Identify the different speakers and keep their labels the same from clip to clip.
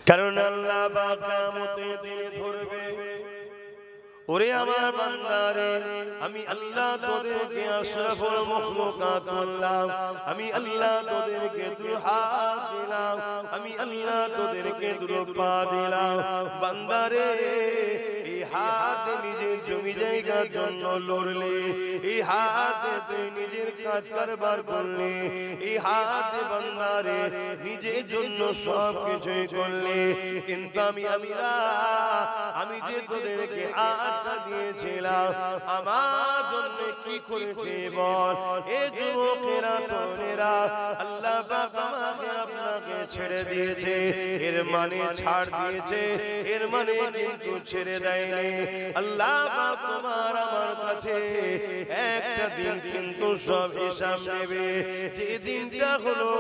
Speaker 1: কারণ আল্লাহ পাক কিয়ামতের দিনে ধরবে, ওরে আমার বান্দারে, আমি আল্লাহ তোদেরকে আশরাফুল মাখলুকাত করলাম, আমি আল্লাহ তোদেরকে দুই হাত দিলাম, আমি আল্লাহ তোদেরকে দুই পা দিলাম। বান্দারে, এই হাত নিজের জমি জায়গার জন্য লড়লে, এই হাতে তুই নিজের কাজ কারবার করলে, এই হাতে বান্দারে নিজের জন্য সব কিছুই করলে, কিন্তু আমি আল্লাহ, আমি যে তোদেরকে হাতটা দিয়েছিলাম, আমার জন্য কি করেছে বল? এ যুবকেরা তরুণেরা, আল্লাহ পাক আমাকে আপনাকে ছেড়ে দিয়েছে, এর মানে ছাড় দিয়েছে, এর মানে কিন্তু ছেড়ে দেয়নি। আল্লাহ পাক তোমার আমার কাছে একটা দিন কিন্তু সব হিসাব নেবে, যে দিনটা হলো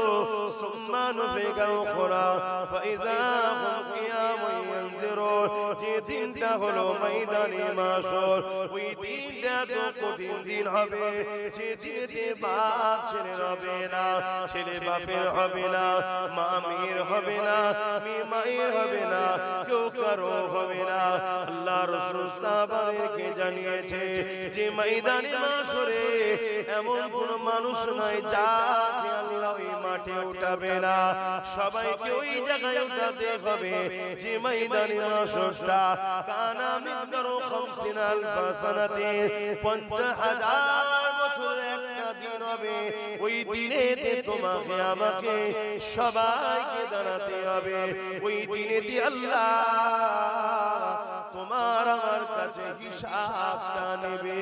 Speaker 1: সুম্মান বেগাও খোরা ফাইজা হুম কিয়ামুন ইয়ানজিরুন, যে দিনটা হলো ময়দানে মাশর, ওই দিনটা তো কঠিন দিন হবে, যে দিনে বাপ ছেলে হবে না, ছেলে বাপের হবে না, মা মেয়ের হবে না, মেয়ে মায়ের হবে না, কেউ কারো হবে না। আল্লাহ রাসূল সাহাবাদেরকে জানিয়েছে যে ময়দানে মাশরে এমন কোন মানুষ নাই যাকে আল্লাহ ওই মাঠে উঠাবে না, সবাইকে ওই জায়গায় উঠাতে হবে যে ময়দানে মাশরটা কানা মিকদারু 50 আলফ সানাতে, 50,000 বছর একটা দিন হবে। ওই দিনেতে তোমাকে আমাকে সবাইকে দাঁড়াতে হবে, ওই দিনেতে আল্লাহ তোমার আমার কাছে হিসাবটা নেবে।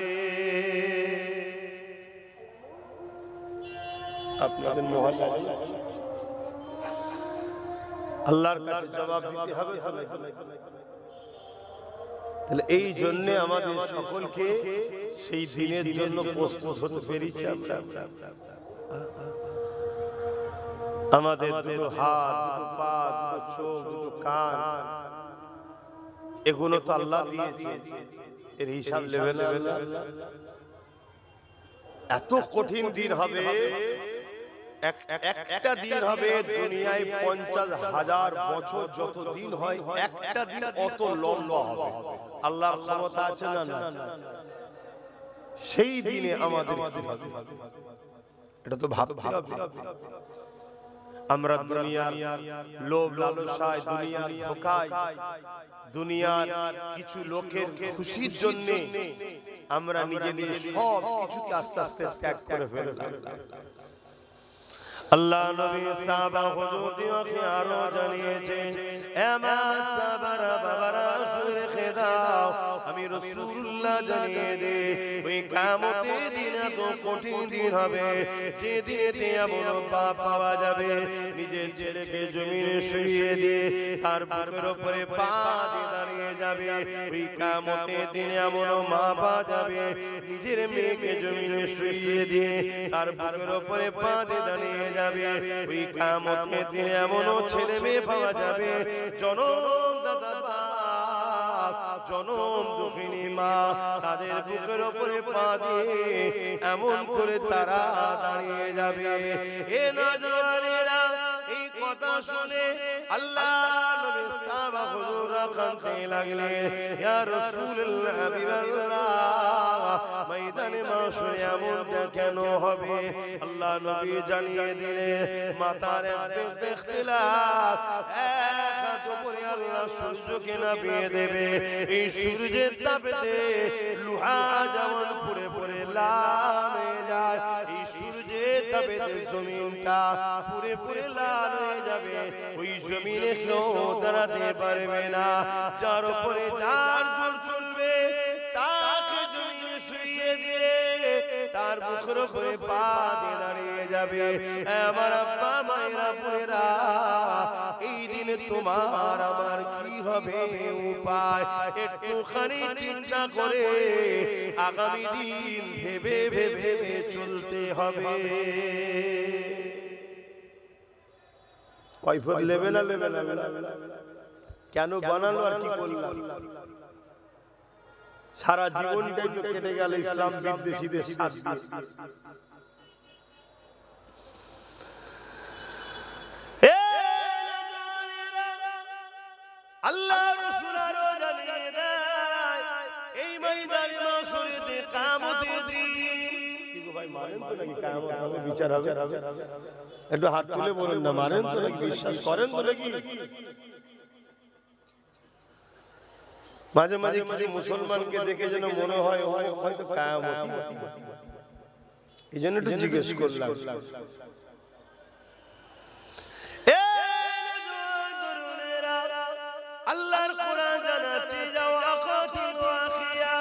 Speaker 1: আপনাদের মহল্লায় আল্লাহর কাছে জবাব দিতে হবে। তাহলে এই জন্য আমাদের সকলকে সেই দিনের জন্য প্রস্তুত হতে পেরেছি আমরা। আমাদের দুটো হাত, দুটো পা, দুটো চোখ, দুটো কান, এগুলো তো আল্লাহ দিয়েছে, এর হিসাব নেবে না আল্লাহ? এত কঠিন দিন হবে, একটা দিন হবে দুনিয়ায় 50,000 বছর যত দিন হয়, একটা দিন অত লম্বা হবে। আল্লাহর ক্ষমতা আছে না? সেই দিনে আমাদের এটা তো ভাবতে হবে। আমরা দুনিয়ার লোভ লালসায়, দুনিয়ার ধোঁকায়, দুনিয়ার কিছু লোকের খুশির জন্য আমরা নিজেদের সব কিছুকে আস্তে আস্তে ত্যাগ করে ফেললাম। আল্লাহ নবী সাহাবা হুজুরকে আরো জানিয়েছেন, এমা সাবারা বাবারা শুনে খেদাও, আমি রাসূলুল্লাহ জানিয়ে দে, ওই কিয়ামতের দিন এত কঠিন দিন হবে, যে দিনেতে এমন বাপ পাওয়া যাবে নিজের ছেলেকে জমিনে শুইয়ে দিয়ে তার বুকের উপরে পা দিয়ে দাঁড়িয়ে যাবে। ওই কিয়ামতের দিনে এমন মা পাওয়া যাবে নিজের মেয়েকে জমিনে শুইয়ে দিয়ে তার বুকের উপরে পা দিয়ে দাঁড়িয়ে যাবে। ওই কিয়ামতের দিনে এমন ছেলে মেয়ে পাওয়া যাবে জনম দাদা বাপ, জনম দুঃখিনী মা, তাদের বুকের উপরে পা দিয়ে এমন করে তারা দাঁড়িয়ে যাবে। এ নওজওয়ানেরা, এই কথা শুনে আল্লাহ নবী সাহাবা হুজুররা কাঁদতে লাগলেন, ইয়া রাসূলুল্লাহ হাবিবাল্লাহ, ময়দানে মাশরে এমনটা কেন হবে? আল্লাহ নবী জানিয়ে দিলেন, মাথার এক ইখতিলাফ, এক হাত উপরে আল্লাহ সূর্যকে নামিয়ে দেবে, এই সূর্যের তাপেতে লোহা যেমন পুড়ে পুড়ে লাল হয়ে যায়, এই সূর্যের তাপেতে জমিনটা পুড়ে পুড়ে লাল হয়ে যাবে, ওই জমিনে কেউ দাঁড়াতে পারবে না, যার উপরে যার জোর চলবে তাকে জমিনে শুইয়ে দিয়ে তার বুকের উপরে পা দিয়ে দাঁড়িয়ে যাবে। আমার আব্বা মায়েরা বোনেরা, এই দিনে তোমার আমার কি হবে উপায়? একটুখানি চিন্তা করে আগামী দিন ভেবে ভেবে চলতে হবে। কৈফিয়ত নেবে না নেবে না? কেন বানালো আর কি করলাম? সারা জীবনটাই তো কেটে গেল ইসলাম বিদ্বেষীদের সাথ দিয়ে। আল্লাহ রাসূল আরো জানিয়ে দেয় এই ময়দানে মাশরিতে কিয়ামতের দিন কি গো ভাই মানেন তো নাকি কিয়ামত হবে বিচার হবে একটু হাত তুলে বলুন না মানেন তো নাকি বিশ্বাস করেন তো নাকি মাঝে মাঝে কিছু মুসলমানকে দেখে যেন মনে হয় হয়তো কিয়ামত এইজন্য একটু জিজ্ঞেস করলাম আল্লাহর কোরআন জানাচ্ছে যাও আখাতিল ওয়াখিয়া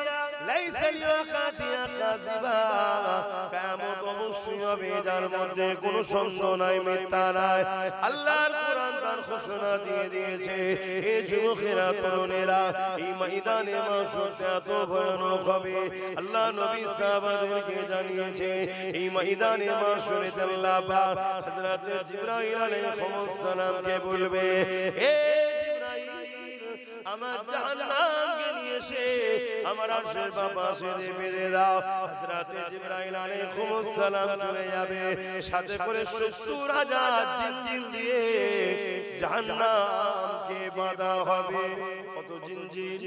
Speaker 1: লাইসা লিওয়াখাতিয়া কাযিবা কিয়ামত অবশ্যই হবে যার মধ্যে কোনো সন্দেহ নাই মিথ্যা নাই আল্লাহর কোরআন তার ঘোষণা দিয়ে দিয়েছে হে যুবকেরা তরুণেরা এই ময়দানে মাশরুর এত ভয়ানক হবে আল্লাহ নবী সাহাবাদেরকে জানিয়েছে এই ময়দানে মাশরুরে আল্লাহ পাক হযরত জিবরাইল আলাইহিস সালামকে বলবে হে আমার জাহান্নামকে নিয়ে এসে আমার আরশের পাশে বেঁধে দাও হযরত জিবরাইল আলাইহিস সালাম চলে যাবে সাথে করে ৭০,০০০ জিনজিল দিয়ে জাহান্নামকে বাঁধা হবে কত জিনজিল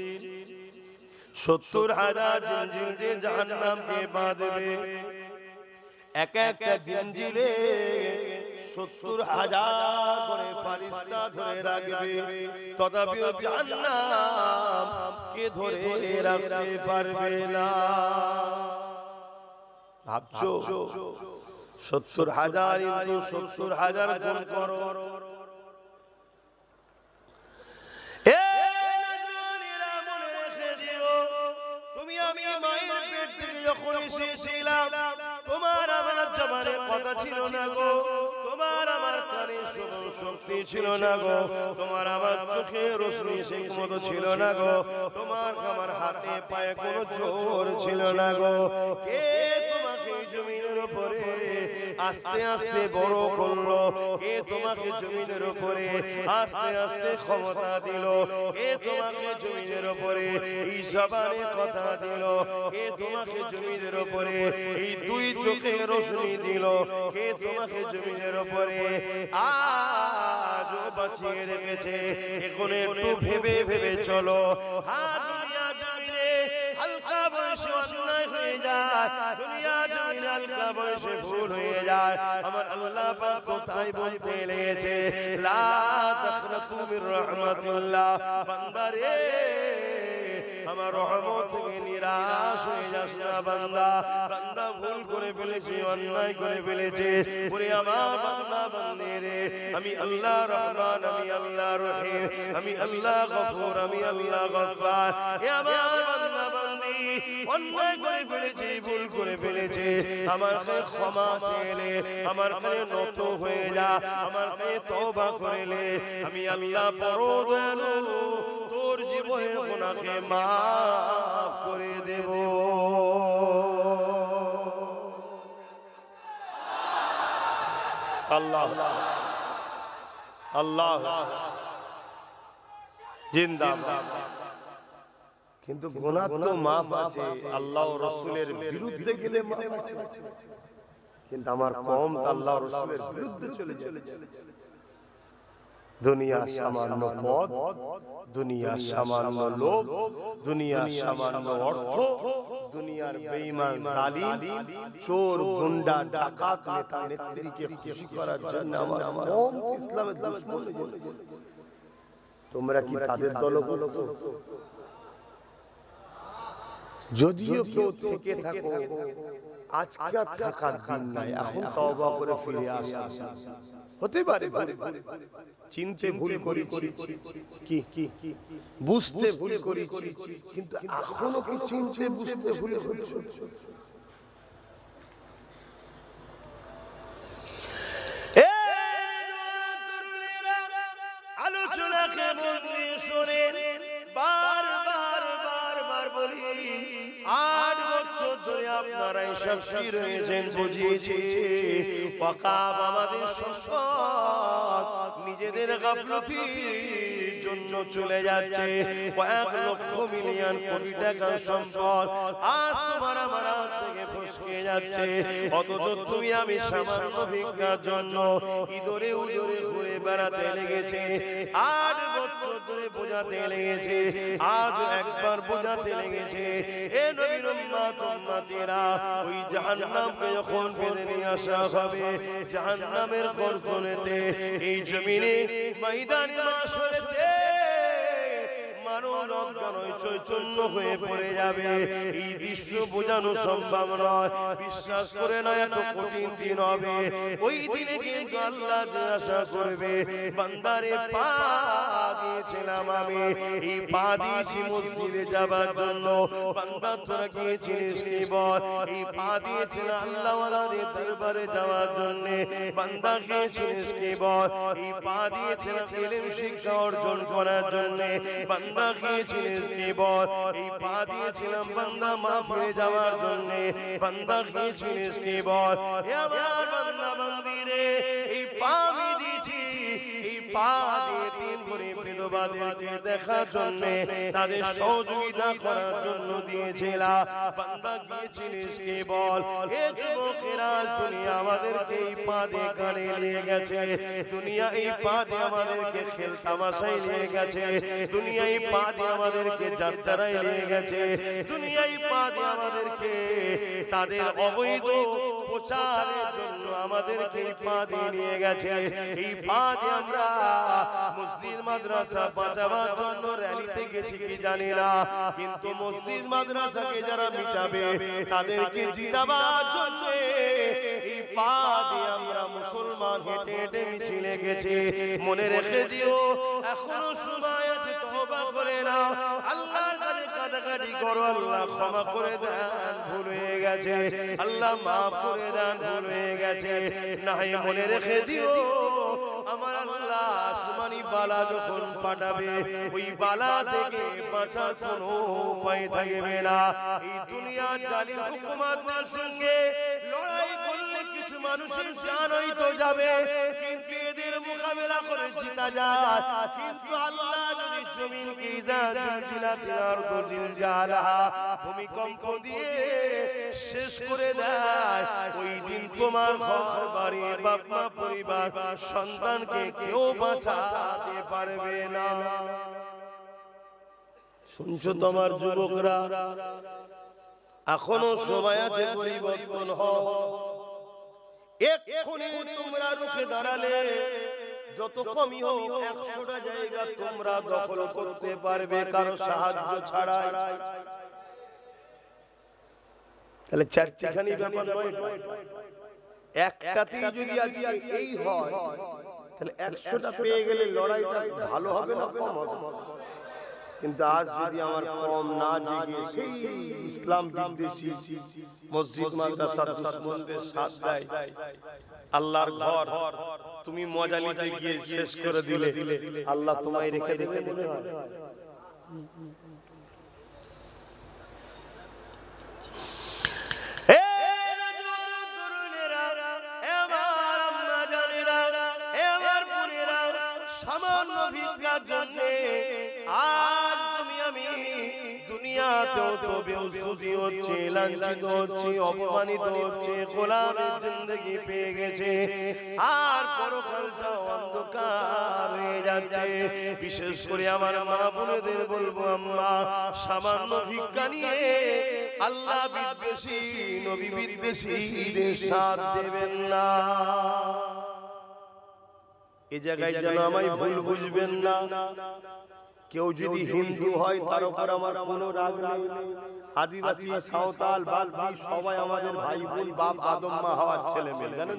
Speaker 1: ৭০,০০০ জিনজিল দিয়ে জাহান্নামকে বাঁধবে এক একটা জিনজিলে ৭০,০০০ করে ফেরেশতা ধরে রাখবে তথাপিও জাহান্নাম কে ধরে রাখতে পারবে না ভাবছো ৭০,০০০ ইনটু ৭০,০০০ গুণ করো তুমি আমি মায়ের পেট থেকে যখন এসেছিলাম তোমার আমার জবানে কথা ছিল না গো তোমার আমার কানে শ্রবণ শক্তি ছিল না গো তোমার আমার চোখে রোশনি সেই মতো ছিল না গো তোমার আমার হাতে পায়ে কোনো জোর ছিল না গো কে তোমাকে জমিনের উপরে আস্তে আস্তে বড় করলো কে তোমাকে জমিনের উপরে আস্তে আস্তে ক্ষমতা দিল কে তোমাকে জমিনের উপরে এই জবানে কথা দিল কে তোমাকে জমিনের উপরে এই দুই চোখে রোশনি দিল কে তোমাকে জমিনের উপরে আজ বাঁচিয়ে রেখেছে এখন একটু ভেবে ভেবে চলো দুনিয়া জমিনে হালকা বয়সে অন্যায় হয়ে যায় দুনিয়া জমিনে হালকা বয়সে ভুল হয়ে যায় আমার আল্লাহ পাক কোথায় বলতে লেগেছে লা তাখরাতু মির রাহমাতিল্লাহ বান্দারে আমার রহমত থেকে নিরাশ হয়ে যাস না বান্দা বান্দা ভুল করে ফেলেছে অন্যায় করে ফেলেছে ওরে আমার বান্দা বান্দিরে আমি আল্লাহ রহমান আমি আল্লাহ রহিম আমি আল্লাহ গফুর আমি আল্লাহ গফফার হে আমার বান্দা বান্দি অন্যায় করে ফেলেছে ভুল করে ফেলেছে আমার কাছে ক্ষমা চেয়ে আমার কাছে নত হয়ে যা আমার কাছে তওবা করলে আমি আল্লাহ বড় দয়ালু তোর জীবনের গুনাহকে মাফ করে দেব আল্লাহ আল্লাহ জিন্দাবাদ কিন্তু গুনাহ তো মাফ আছে আল্লাহ ও রাসূলের বিরুদ্ধে গেলে মাফ আছে কিন্তু আমার কওম আল্লাহ ও রাসূলের বিরুদ্ধে চলে যাচ্ছে দুনিয়া সামান্য পদ দুনিয়া সামান্য লোভ দুনিয়া সামান্য অর্থ দুনিয়ার বেঈমান জালিম চোর গুন্ডা ডাকাত নেতা নেত্রীকে খুশি করার জন্য আমার কওম ইসলামের দুশমন তোমরা কি তাদের দলভুক্ত যদিও কেউ থেকে থাকো আজকে থাকার দিন নাই এখন তওবা করে ফিরে আসা হতে পারে চিনতে ভুল করি কি বুঝতে ভুল করি কিন্তু এখনো কি চিনতে বুঝতে ভুল করছো আলোচনাকে মনে শোনেন বারবার বলি ৮ বছর ধরে আপনারা এইসব কি রয়েছেন বুঝিয়েছি ওয়াকাব আমাদের সম্পদ নিজেদের গাফলতির জন্য চলে যাচ্ছে কয়েক লক্ষ মিলিয়ন কোটি টাকার সম্পদ আজ তোমার আমার হাত থেকে ফসকে যাচ্ছে অথচ তুমি আমি সামান্য ভিক্ষার জন্য ইদরে উদরে ঘুরে বেড়াতে লেগেছে ৮ বছর ধরে বোঝাতে লেগেছে, আজ একবার বোঝাতে লেগেছে। এ নবীর উম্মত উম্মতেরা, ওই জাহান্নামকে যখন বেঁধে নিয়ে আসা হবে, জাহান্নামের গর্জনেতে এই জমিনে ময়দানে মাশরেতে মানব অজ্ঞান চৈতন্য হয়ে পড়ে যাবে। এই দৃশ্য বোঝানো সম্ভব নয়, বিশ্বাস করে না, এত কঠিন দিন হবে। ওই দিনে কিন্তু আল্লাহ জিজ্ঞাসা করবে, বান্দারে পা দিয়েছিলাম আমি, এই পা দিয়েছি মসজিদে যাবার জন্য, বান্দা তোরা গিয়েছিলিস কি বল? এই পা দিয়েছিলাম আল্লাহওয়ালাদের দরবারে যাওয়ার জন্য, বান্দা গিয়েছিলিস কি বল? এই পা দিয়েছিলাম ইলম শিক্ষা অর্জন করার জন্য, বান্দা গিয়েছিলিস কি বল? এই পা দিয়েছিলাম বান্দা মাহফিলে যাওয়ার জন্য, বান্দা গিয়েছিলিস কি বল? হে আমার বান্দা বান্দিরে, এই পা আমি দিয়েছি, এই পা দিয়ে তিন গরিব বিধবাদেরকে দেখার জন্য, তাদের সহযোগিতা করার জন্য দিয়েছিলাম, বান্দা গিয়েছিলিস কি বল? হে যুবকেরা, দুনিয়া আমাদেরকে এই পা দিয়ে কানে নিয়ে গেছে, দুনিয়া এই পা দিয়ে আমাদেরকে খেল তামাশায় নিয়ে গেছে, দুনিয়া এই পা দিয়ে আমাদেরকে যাত্রায় নিয়ে গেছে, দুনিয়া এই পা দিয়ে আমাদেরকে তাদের অবৈধ প্রচারের জন্য আমাদেরকে এই পা দিয়ে নিয়ে গেছে। এই পা দিয়ে আমরা মসজিদ মাদ্রাসা বাঁচাবার জন্য র্যালিতে গেছি কি জানি না, কিন্তু মসজিদ মাদ্রাসাকে যারা মিটাবে, তাদেরকে জিতাবার জন্য এই পা দিয়ে আমরা মুসলমান হেঁটে হেঁটে মিছিলে গেছি। মনে রেখে দিও, এখনো সময় আছে, তওবা করে নাও, আল্লাহর কাছে কাটাকাটি করো, আল্লাহ ক্ষমা করে দেন, ভুল হয়ে গেছে, আল্লাহ মাফ করে দেন, ভুল হয়ে গেছে। নাই মনে রেখে দিও, আমার আল্লাহ আসমানি বালা যখন পাঠাবে, ওই বালা থেকে বাঁচার কোনো উপায় থাকবে না। এই দুনিয়ার জালিম হুকুমাতের সঙ্গে লড়াই করলে কিছু মানুষের জান হয়তো যাবে, কিন্তু এদের মোকাবেলা করে জিতা যায়। কিন্তু আল্লাহ যদি জমিনকে ভূমিকম্প দিয়ে শেষ করে দেয়, ওই দিন তোমার ঘর বাড়ি, বাপ মা, পরিবার, সন্তানকে কেউ বাঁচাতে পারবে না। শুনছো তোমার যুবকরা, এখনো সময় আছে, পরিবর্তন হও। এক্ষুনি তোমরা রুখে দাঁড়ালে যত কমই হোক 100টা জায়গা তোমরা দখল করতে পারবে কারো সাহায্য ছাড়াই। তাহলে চারটিখানি ব্যাপার নয়, একটাতেই যদি আজকে এই হয়, তাহলে 100টা পেয়ে গেলে লড়াইটা ভালো হবে না কম হবে? কিন্তু আজ যদি আমার কম না জেগে সেই ইসলাম বিদ্বেষী মসজিদ মাদ্রাসা দুশমনদের সাথ দেয়, আল্লাহর ঘর তুমি মজা নিতে গিয়ে শেষ করে দিলে, আল্লাহ তোমায় রেখে দেবে মনে হয়? সামান্য ভিক্ষার জন্য আজ তুমি আমি দুনিয়াতেও তো বেউসুদি হচ্ছে, লাঞ্ছিত হচ্ছে, অপমানিত হচ্ছে, গোলামের জিন্দেগি পেয়ে গেছে, আর পরকালটাও অন্ধকার হয়ে যাচ্ছে। বিশেষ করে আমার মা বোনেদের বলবো, আম্মা, সামান্য ভিক্ষা নিয়ে আল্লাহ বিদ্বেষী, নবী বিদ্বেষীদের সাথ দেবেন না। এই জায়গায় যেন আমায় ভুল বুঝবেন না। কেউ যদি হিন্দু হয় তার উপর আমার কোনো রাগ নেই, আদিবাসী, সাঁওতাল, বালবি সবাই আমাদের ভাই বোন, বাপ আদম মা হওয়ার ছেলে মেয়ে, জানেন?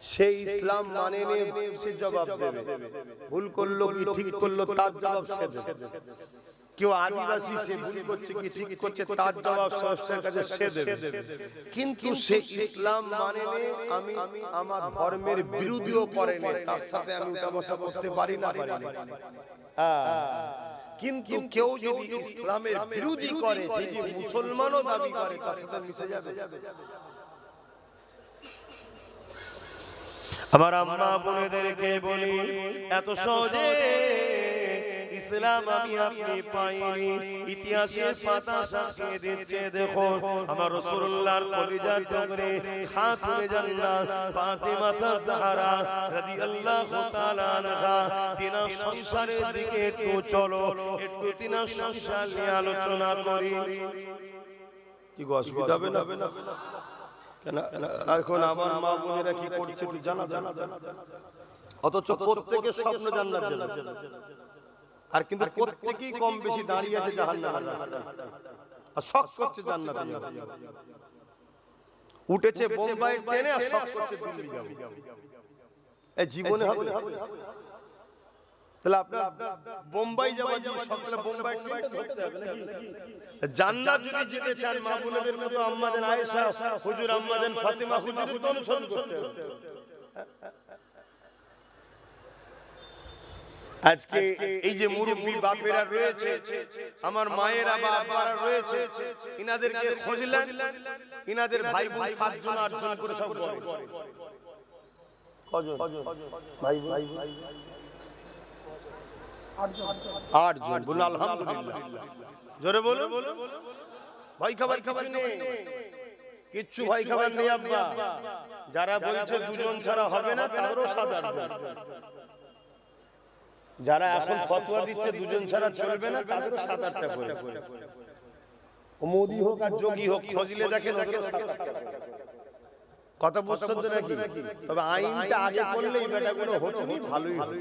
Speaker 1: সে ইসলাম মানে নে, সে জবাব দেবে, ভুল করলো কি ঠিক করলো তার জবাব সে দেবে। কেউ আদিবাসী, সে ভুল করছে কি ঠিক করছে তার জবাব স্রষ্টার কাছে সে দেবে। কিন্তু সে ইসলাম মানে নে, আমি আমার ধর্মের বিরোধীও করে নে, তার সাথে আমি উঠা বসা করতে পারি না, পারি না। কিন্তু কেউ যদি ইসলামের বিরোধী করে, সে যে মুসলমানও দাবি করে, তার সাথে মিশে যাবে। আমার আম্মা বোনেদেরকে বলি, এত সহজে ইসলাম আমি আপনি পাইনি। ইতিহাসের পাতা সাক্ষী দিচ্ছে, দেখো আমার রাসূলুল্লাহর কলিজার টুকরে খাতুনে জান্নাত ফাতেমা জাহরা রাদিয়াল্লাহু তাআলা আনহা, তিনার সংসারের দিকে একটু চলো, একটু তিনার সংসার নিয়ে আলোচনা করি। কি গো, অসুবিধা হবে না? কেন এখন আমার মা বোনেরা কি করছে একটু জানা, অথচ প্রত্যেকের স্বপ্ন জান্নাত জান্নাত, আর কিন্তু প্রত্যেকেই কম বেশি দাঁড়িয়ে আছে জাহান্নামের রাস্তায়, আর শক করছে জান্নাতে যাবে। উঠেছে বোম্বাই ট্রেনে আর শক করছে দিল্লি যাবে। এই জীবনে হবে? তাহলে আপনার বোম্বাই যাওয়ার জন্য সকালে বোম্বাই ট্রেনটা ধরতে হবে নাকি? জান্নাত যদি যেতে চান মা বোনদের মতো আম্মাজান আয়েশা হুজুর, আম্মাজান ফাতেমা হুজুরের তো অনুসরণ করতে হবে। আজকে এই যে মুরব্বী বাপেরা রয়েছে, আমার মায়েরা বা আব্বারা রয়েছে, ইনাদেরকে খুঁজলেন, ইনাদের ভাই বোন 7 জন 8 জন করে সব করে। কজন ভাই ভাই? 8 জন। বলুন আলহামদুলিল্লাহ, জোরে বলুন। ভাই খাবার নেই, কিচ্ছু ভাই খাবার নেই আব্বা। যারা বলছে 2 জন ছাড়া হবে না, তাদেরও 7-8 জন। যারা এখন ফতোয়া দিচ্ছে 2 জন ছাড়া চলবে না, তাদেরও 7-8টা করে। ও মোদি হোক আর যোগী হোক, খোঁজলে দেখেন কথা বুঝছেন তো নাকি? তবে আইনটা আগে করলেই বেটাগুলো হতো নি, ভালোই হতো।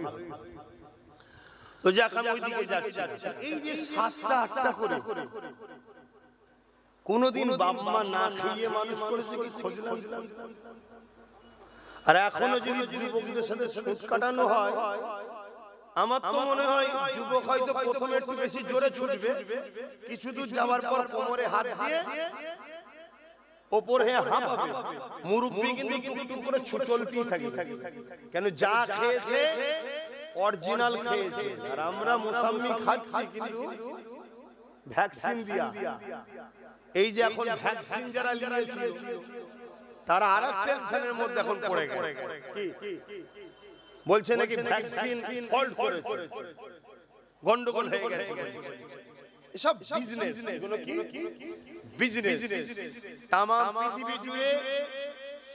Speaker 1: তো যাক, আমি ওইদিকে যাচ্ছি। এই যে 7টা 8টা করে কোনদিন বাপ মা না খেয়ে মানুষ করেছে কি খোঁজলাম? আর এখনো যদি যুবকদের সাথে সুদ কাটানো হয়, আমার তো মনে হয় যুবক হয়তো প্রথমে একটু বেশি জোরে ছুটবে, কিছু দূর যাওয়ার পর কোমরে হাত দিয়ে ওপর হয়ে হাঁপাবে। মুরব্বি কিন্তু টুকটুক করে চলতেই থাকে, কেন যা খেয়েছে অরিজিনাল খেয়েছে। আর আমরা মোসাম্মি খাচ্ছি কিন্তু ভ্যাকসিন দিয়া। এই যে এখন ভ্যাকসিন যারা নিয়েছে তারা আরেক টেনশনের মধ্যে এখন পড়ে গেছে। কি বলছে নাকি ভ্যাকসিন ফল্ট করেছে, গন্ডগোল হয়ে গেছে। এসব বিজনেস, এগুলো কি বিজনেস। তাম পৃথিবী জুড়ে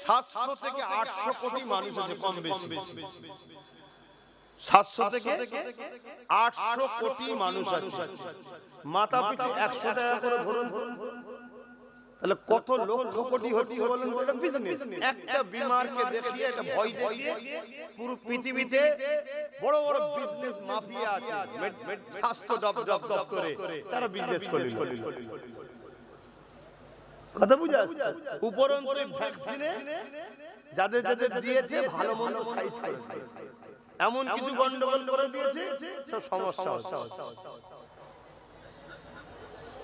Speaker 1: 700 থেকে 800 কোটি মানুষ আছে কম বেশি। 700 থেকে 800 কোটি মানুষ আছে। মাথা পিছু 100 টাকা করে ধরুন, তাহলে কত লক্ষ কোটি হচ্ছে বলেন? এটা বিজনেস। একটা বিমারকে দেখিয়ে, একটা ভয় দেখিয়ে পুরো পৃথিবীতে বড় বড় বিজনেস মাফিয়া আছে, স্বাস্থ্য দপ্তরে তারা বিজনেস করে। কথা বুঝা আসছে? উপরন্তু ভ্যাকসিনে যাদের যাদের দিয়েছে ভালো মন্দ সাই এমন কিছু গন্ডগোল করে দিয়েছে, সব সমস্যা হচ্ছে।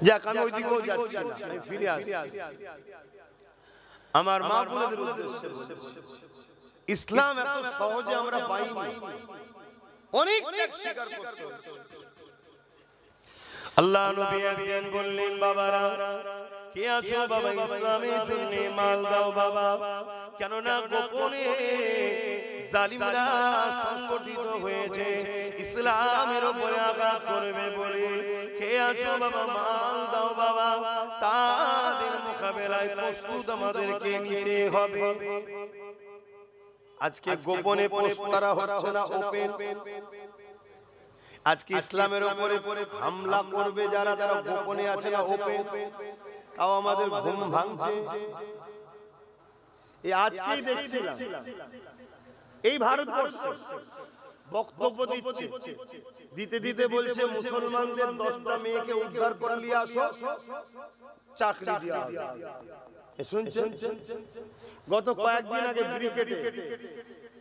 Speaker 1: যাক, আমি ওইদিকেও যাচ্ছি না, আমি ফিরে আসছি। আমার মা বোনদের উদ্দেশ্যে ইসলাম এত সহজে আমরা পাইনি, অনেক ত্যাগ স্বীকার করতে হচ্ছে। আল্লাহ নবী একদিন বললেন, বাবারা কে আসো বাবা, ইসলামের জন্য মাল দাও বাবা, কেননা গোপনে জালিমরা সংগঠিত হয়েছে ইসলামের উপরে আঘাত করবে বলে। কে আছো বাবা, মাল দাও বাবা, তাদের মোকাবেলায় প্রস্তুত আমাদেরকে নিতে হবে। আজকে গোপনে পোস্ট করা হচ্ছে না, ওপেন। আজকে ইসলামের উপরে হামলা করবে যারা, তারা গোপনে আছে না ওপেন। তাও আমাদের ঘুম ভাঙছে। এই আজকেই দেখছিলাম এই ভারতবর্ষ বক্তব্য দিতে দিতে বলছে মুসলমানদের 10টা মেয়েকে উদ্ধার করে নিয়ে আসো, চাকরি দেওয়া হবে। শুনছেন? গত কয়েকদিন আগে ব্রিকেটে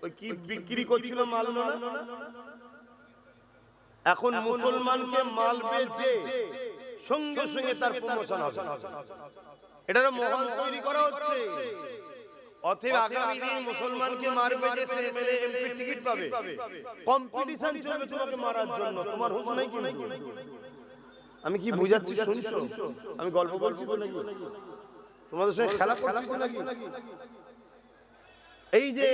Speaker 1: ওই কি বিক্রি করছিল মালনা, এখন মুসলমানকে মালবে যে সঙ্গে সঙ্গে তার প্রমোশন হবে। এটার মহল তৈরি করা হচ্ছে। অতএব আগামী দিন মুসলমানকে মারবে যে সে এমএলএ এমপি টিকিট পাবে, কম্পিটিশন চলবে তোমাকে মারার জন্য। তোমার হুঁশ নাই কি? আমি কি বুঝাচ্ছি শুনছো? আমি গল্প বলছি তো নাকি? তোমাদের সঙ্গে খেলা করছি তো নাকি? এই যে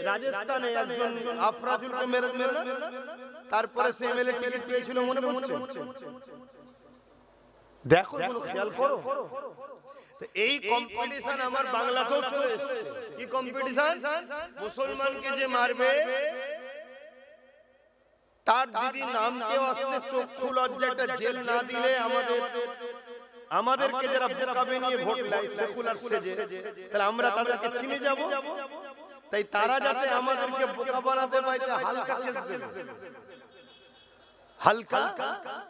Speaker 1: রাজস্থানে একজন আফরাজুলকে মেরে দিল না, তারপরে সে এমএলএ টিকিট পেয়েছিল, মনে পড়ছে? দেখো, খেয়াল করো। এই কম্পিটিশন আমার বাংলাতেও চলে এসেছে। কি কম্পিটিশন? মুসলমানকে যে মারবে তার যদি নামকে আস্তে চক্ষু লজ্জাটা জেল না দিলে আমাদেরকে যারা বোকাবে নিয়ে ভোট দেয় সেকুলার সেজে, তাহলে আমরা তাদেরকে চিনে যাব। তাই তারা যাতে আমাদেরকে বোকা বানাতে পারে, হালকা কেস দেবে, হালকা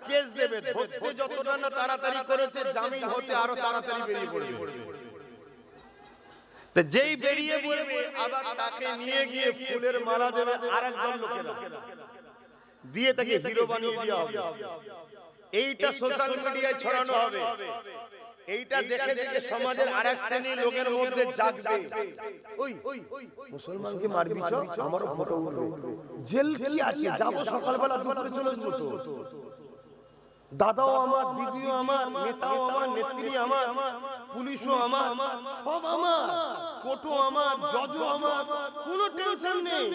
Speaker 1: কেস দেবে। ধরতে যতটা না তাড়াতাড়ি করেছে, জামিন হতে আরো তাড়াতাড়ি বেরিয়ে পড়বে। তো যেই বেরিয়ে পড়বে আবার তাকে নিয়ে গিয়ে ফুলের মালা দেবে আরেকজন লোকেরা, দিয়ে তাকে হিরো বানিয়ে দেওয়া হবে। এইটা সোশ্যাল মিডিয়ায় ছড়ানো হবে। এইটা দেখে দেখে সমাজের আরেক শ্রেণীর লোকের মধ্যে জাগবে, ওই মুসলমানকে মারবি চ, আমারও ফটো উঠবে। জেল কি আছে, যাবো সকালবেলা, দুপুরে চলে আসবো। তো দাদাও আমার, দিদিও আমার, নেতাও আমার, নেত্রী আমার, পুলিশও আমার, সব আমার, কোর্টও আমার, জজও আমার, কোনো টেনশন নেই।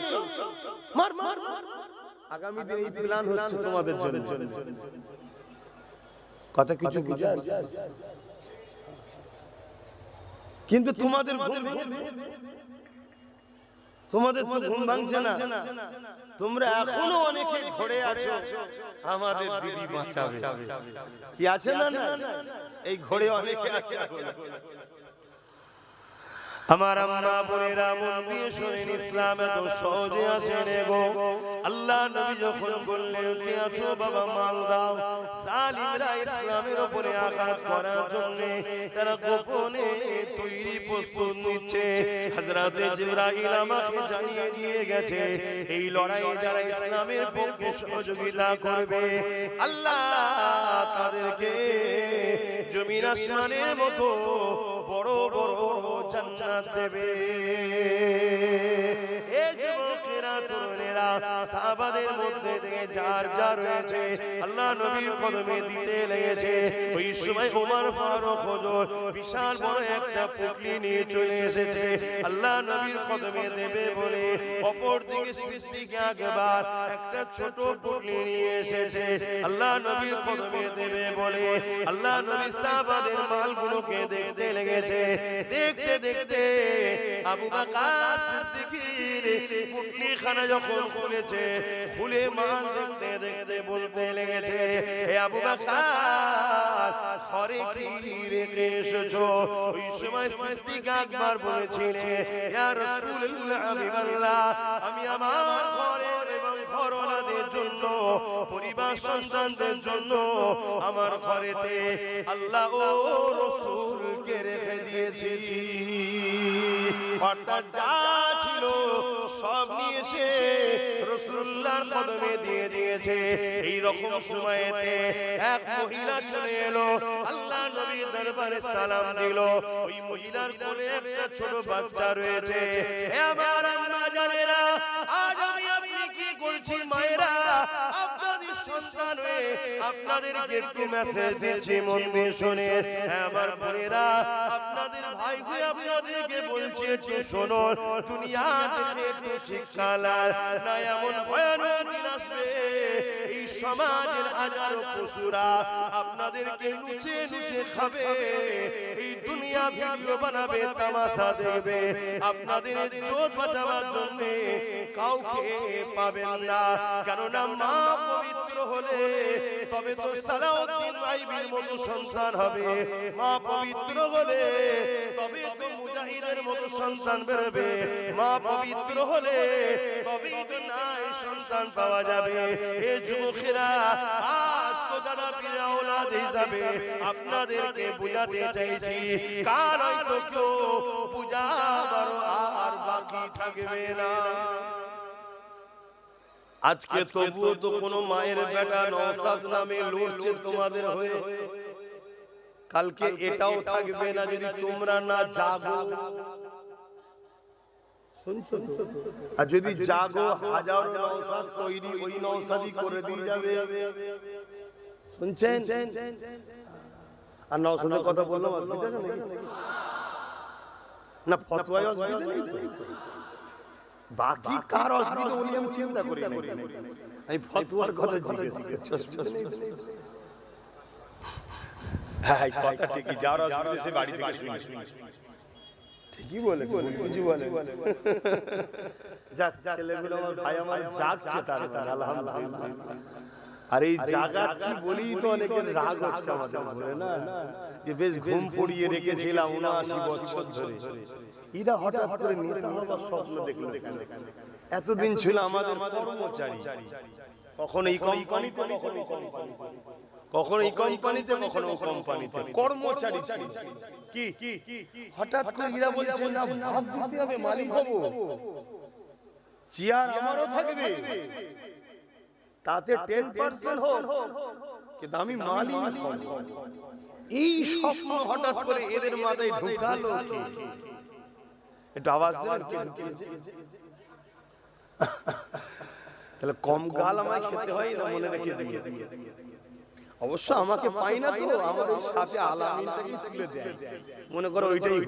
Speaker 1: মার মার। আগামী দিন এই প্ল্যান হচ্ছে তোমাদের জন্য। কথা কিছু বুঝা? কিন্তু তোমাদের তো ঘুম ভাঙছে না। তোমরা এখনো অনেকে ঘরে আছো, আমাদের দিদি বাঁচাবে। কি আছে না? এই ঘরে অনেকে আছে। আমার আম্মা বোনেরা, মন দিয়ে শোনেন, ইসলাম এত সহজে আসে রে গো। আল্লাহ নবী যখন বললেন কে আছো বাবা মাল দাও, জালিমরা ইসলামের উপরে আঘাত করার জন্য তারা গোপনে তৈরি প্রস্তুত নিচ্ছে। হযরতে জিবরাইল আমাকে জানিয়ে দিয়ে গেছে, এই লড়াইয়ে যারা ইসলামের পক্ষে সহযোগিতা করবে, আল্লাহ তাদেরকে জমিন আসমানের মতো বড় বড় জান্নাত দেবে। এই যুবকেরা, তরুণেরা, সাহাবাদের মধ্যে থেকে যার যা রয়েছে আল্লাহ নবীর কদমে দিতে লেগেছে। ওই সময় ওমর ফারুক হুজুর বিশাল বড় একটা পুটলি নিয়ে চলে এসেছে আল্লাহ নবীর কদমে দেবে বলে। অপর দিকে সিদ্দিক আকবার একটা ছোট পুটলি নিয়ে এসেছে আল্লাহ নবীর কদমে দেবে বলে। আল্লাহ নবী সাহাবাদের মালগুলোকে দেখতে লেগেছে। দেখতে দেখতে আবু বকর সিদ্দিকের পুটলি খানা যখন খুলেছে, খুলে মাল দেখতে দেখতে বলতে লেগেছে, হে আবু বকর, ঘরে কি রেখে এসেছো? ওই সময় সিদ্দিক আকবার বলেছিলেন, ইয়া রাসূলুল্লাহ, হাবিবাল্লাহ, আমি আমার ঘরে এবং ঘরওয়ালাদের জন্য, পরিবার সন্তানদের জন্য আমার ঘরেতে আল্লাহ ও রাসূলকে রেখে দিয়েছি। অর্থাৎ যা ছিল সব নিয়ে এসে রাসূলুল্লাহর কদমে দিয়ে দিয়েছে। এই রকম সময়েতে এক মহিলা চলে এলো, আল্লাহ নবীর দরবারে সালাম দিল। ওই মহিলার কোলে একটা ছোট বাচ্চা রয়েছে। হে আমার আম্মা জানেরা, আজ আমি আপনি কি করছি মায়েরা, আপনাদের সন্তান হয়ে আপনাদেরকে একটু মেসেজ দিচ্ছি, মন দিয়ে শুনে। হ্যাঁ আমার বোনেরা, আপনাদের ভাই হয়ে আপনাদেরকে বলছি, একটু শোনো। দুনিয়া থেকে একটু শিক্ষা লাল, না এমন ভয়ানক দিন আসবে এই সমাজের হাজারো পশুরা আপনাদেরকে লুচে লুচে খাবে। এই দুনিয়া ভিডিও বানাবে, তামাশা দেখবে, আপনাদের ইজ্জত বাঁচাবার জন্য কাউকে পাবেন না। কেননা মা পবিত্র হলে তবে তো সালাউদ্দিন আইবির মতো সন্তান হবে। মা পবিত্র হলে তবে তো মুজাহিদের মতো সন্তান বেরোবে। মা পবিত্র হলে তবেই তো নাই সন্তান পাওয়া যাবে। এ যুবকেরা, আজ তো দাদা পীর আওলাদ হিসাবে আপনাদেরকে বুঝাতে চাইছি, কার হয়তো কেউ বুঝাবার আর বাকি থাকবে না। আজকে তবুও তো কোনো মায়ের বেটা নওশাদ নামে লড়ছে তোমাদের হয়ে। কালকে এটাও থাকবে না যদি তোমরা না জাগো। আর যদি জাগো, হাজারো নওশাদ তৈরি ওই নওশাদই করে দিয়ে যাবে। শুনছেন? আর নওশাদের কথা বললাম, অসুবিধা আছে নাকি? না ফতোয়ায় অসুবিধা নেই। বাকি কার অসুবিধা উনি আমি চিন্তা করি না, আমি ফতোয়ার কথা জিজ্ঞেস করছি। অসুবিধা নেই। হ্যাঁ কথা ঠিকই, যার অসুবিধা সে বাড়ি থেকে শুনে ঠিকই বলে, বুঝি বলে। যাক ছেলেগুলো আমার ভাই আমার জাগছে, তার আলহামদুলিল্লাহ। আর এই জাগাচ্ছি বলেই তো অনেকের রাগ হচ্ছে আমাদের উপরে না, যে বেশ ঘুম পড়িয়ে রেখেছিলাম 79 বছর ধরে, এরা হঠাৎ করে নেতা হবার স্বপ্ন দেখলো। এতদিন ছিল আমাদের কর্মচারী, কখনো এই কোম্পানিতে, কখনো এই কোম্পানিতে, কখনো ও কোম্পানিতে কর্মচারী। কি হঠাৎ করে এরা বলছে না ভাগ দিতে হবে, মালিক হবো, চেয়ার আমারও থাকবে, তাতে 10% হোক, কিন্তু আমি মালিক হব। এই স্বপ্ন হঠাৎ করে এদের মাথায় ঢুকালো কে? একটু আওয়াজ দেবেন কে ঢুকিয়েছে? তাহলে কম গাল আমায় খেতে হয় না, মনে রেখে দিয়ে। অবশ্য আমাকে পাই না তো, আমার ওই সাথে আলামিনটাকে তুলে দেয়, মনে করো ওইটাই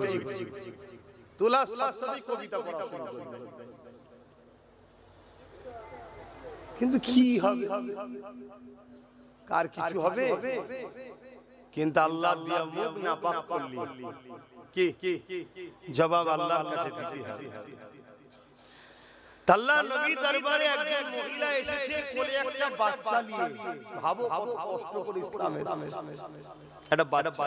Speaker 1: তোলার সাথে কবিতা পড়া শুরু করবে। কিন্তু কি হবে, কার কিছু হবে? কিন্তু আল্লাহ দিয়া মুখ না পাক করলি কি জবাব আল্লাহর কাছে দিতে হবে। আল্লাহর নবী দরবারে একজন মহিলা এসেছে কোলে একটা বাচ্চা নিয়ে। ভাবো কত কষ্ট করে ইসলামে একটা বাচ্চা।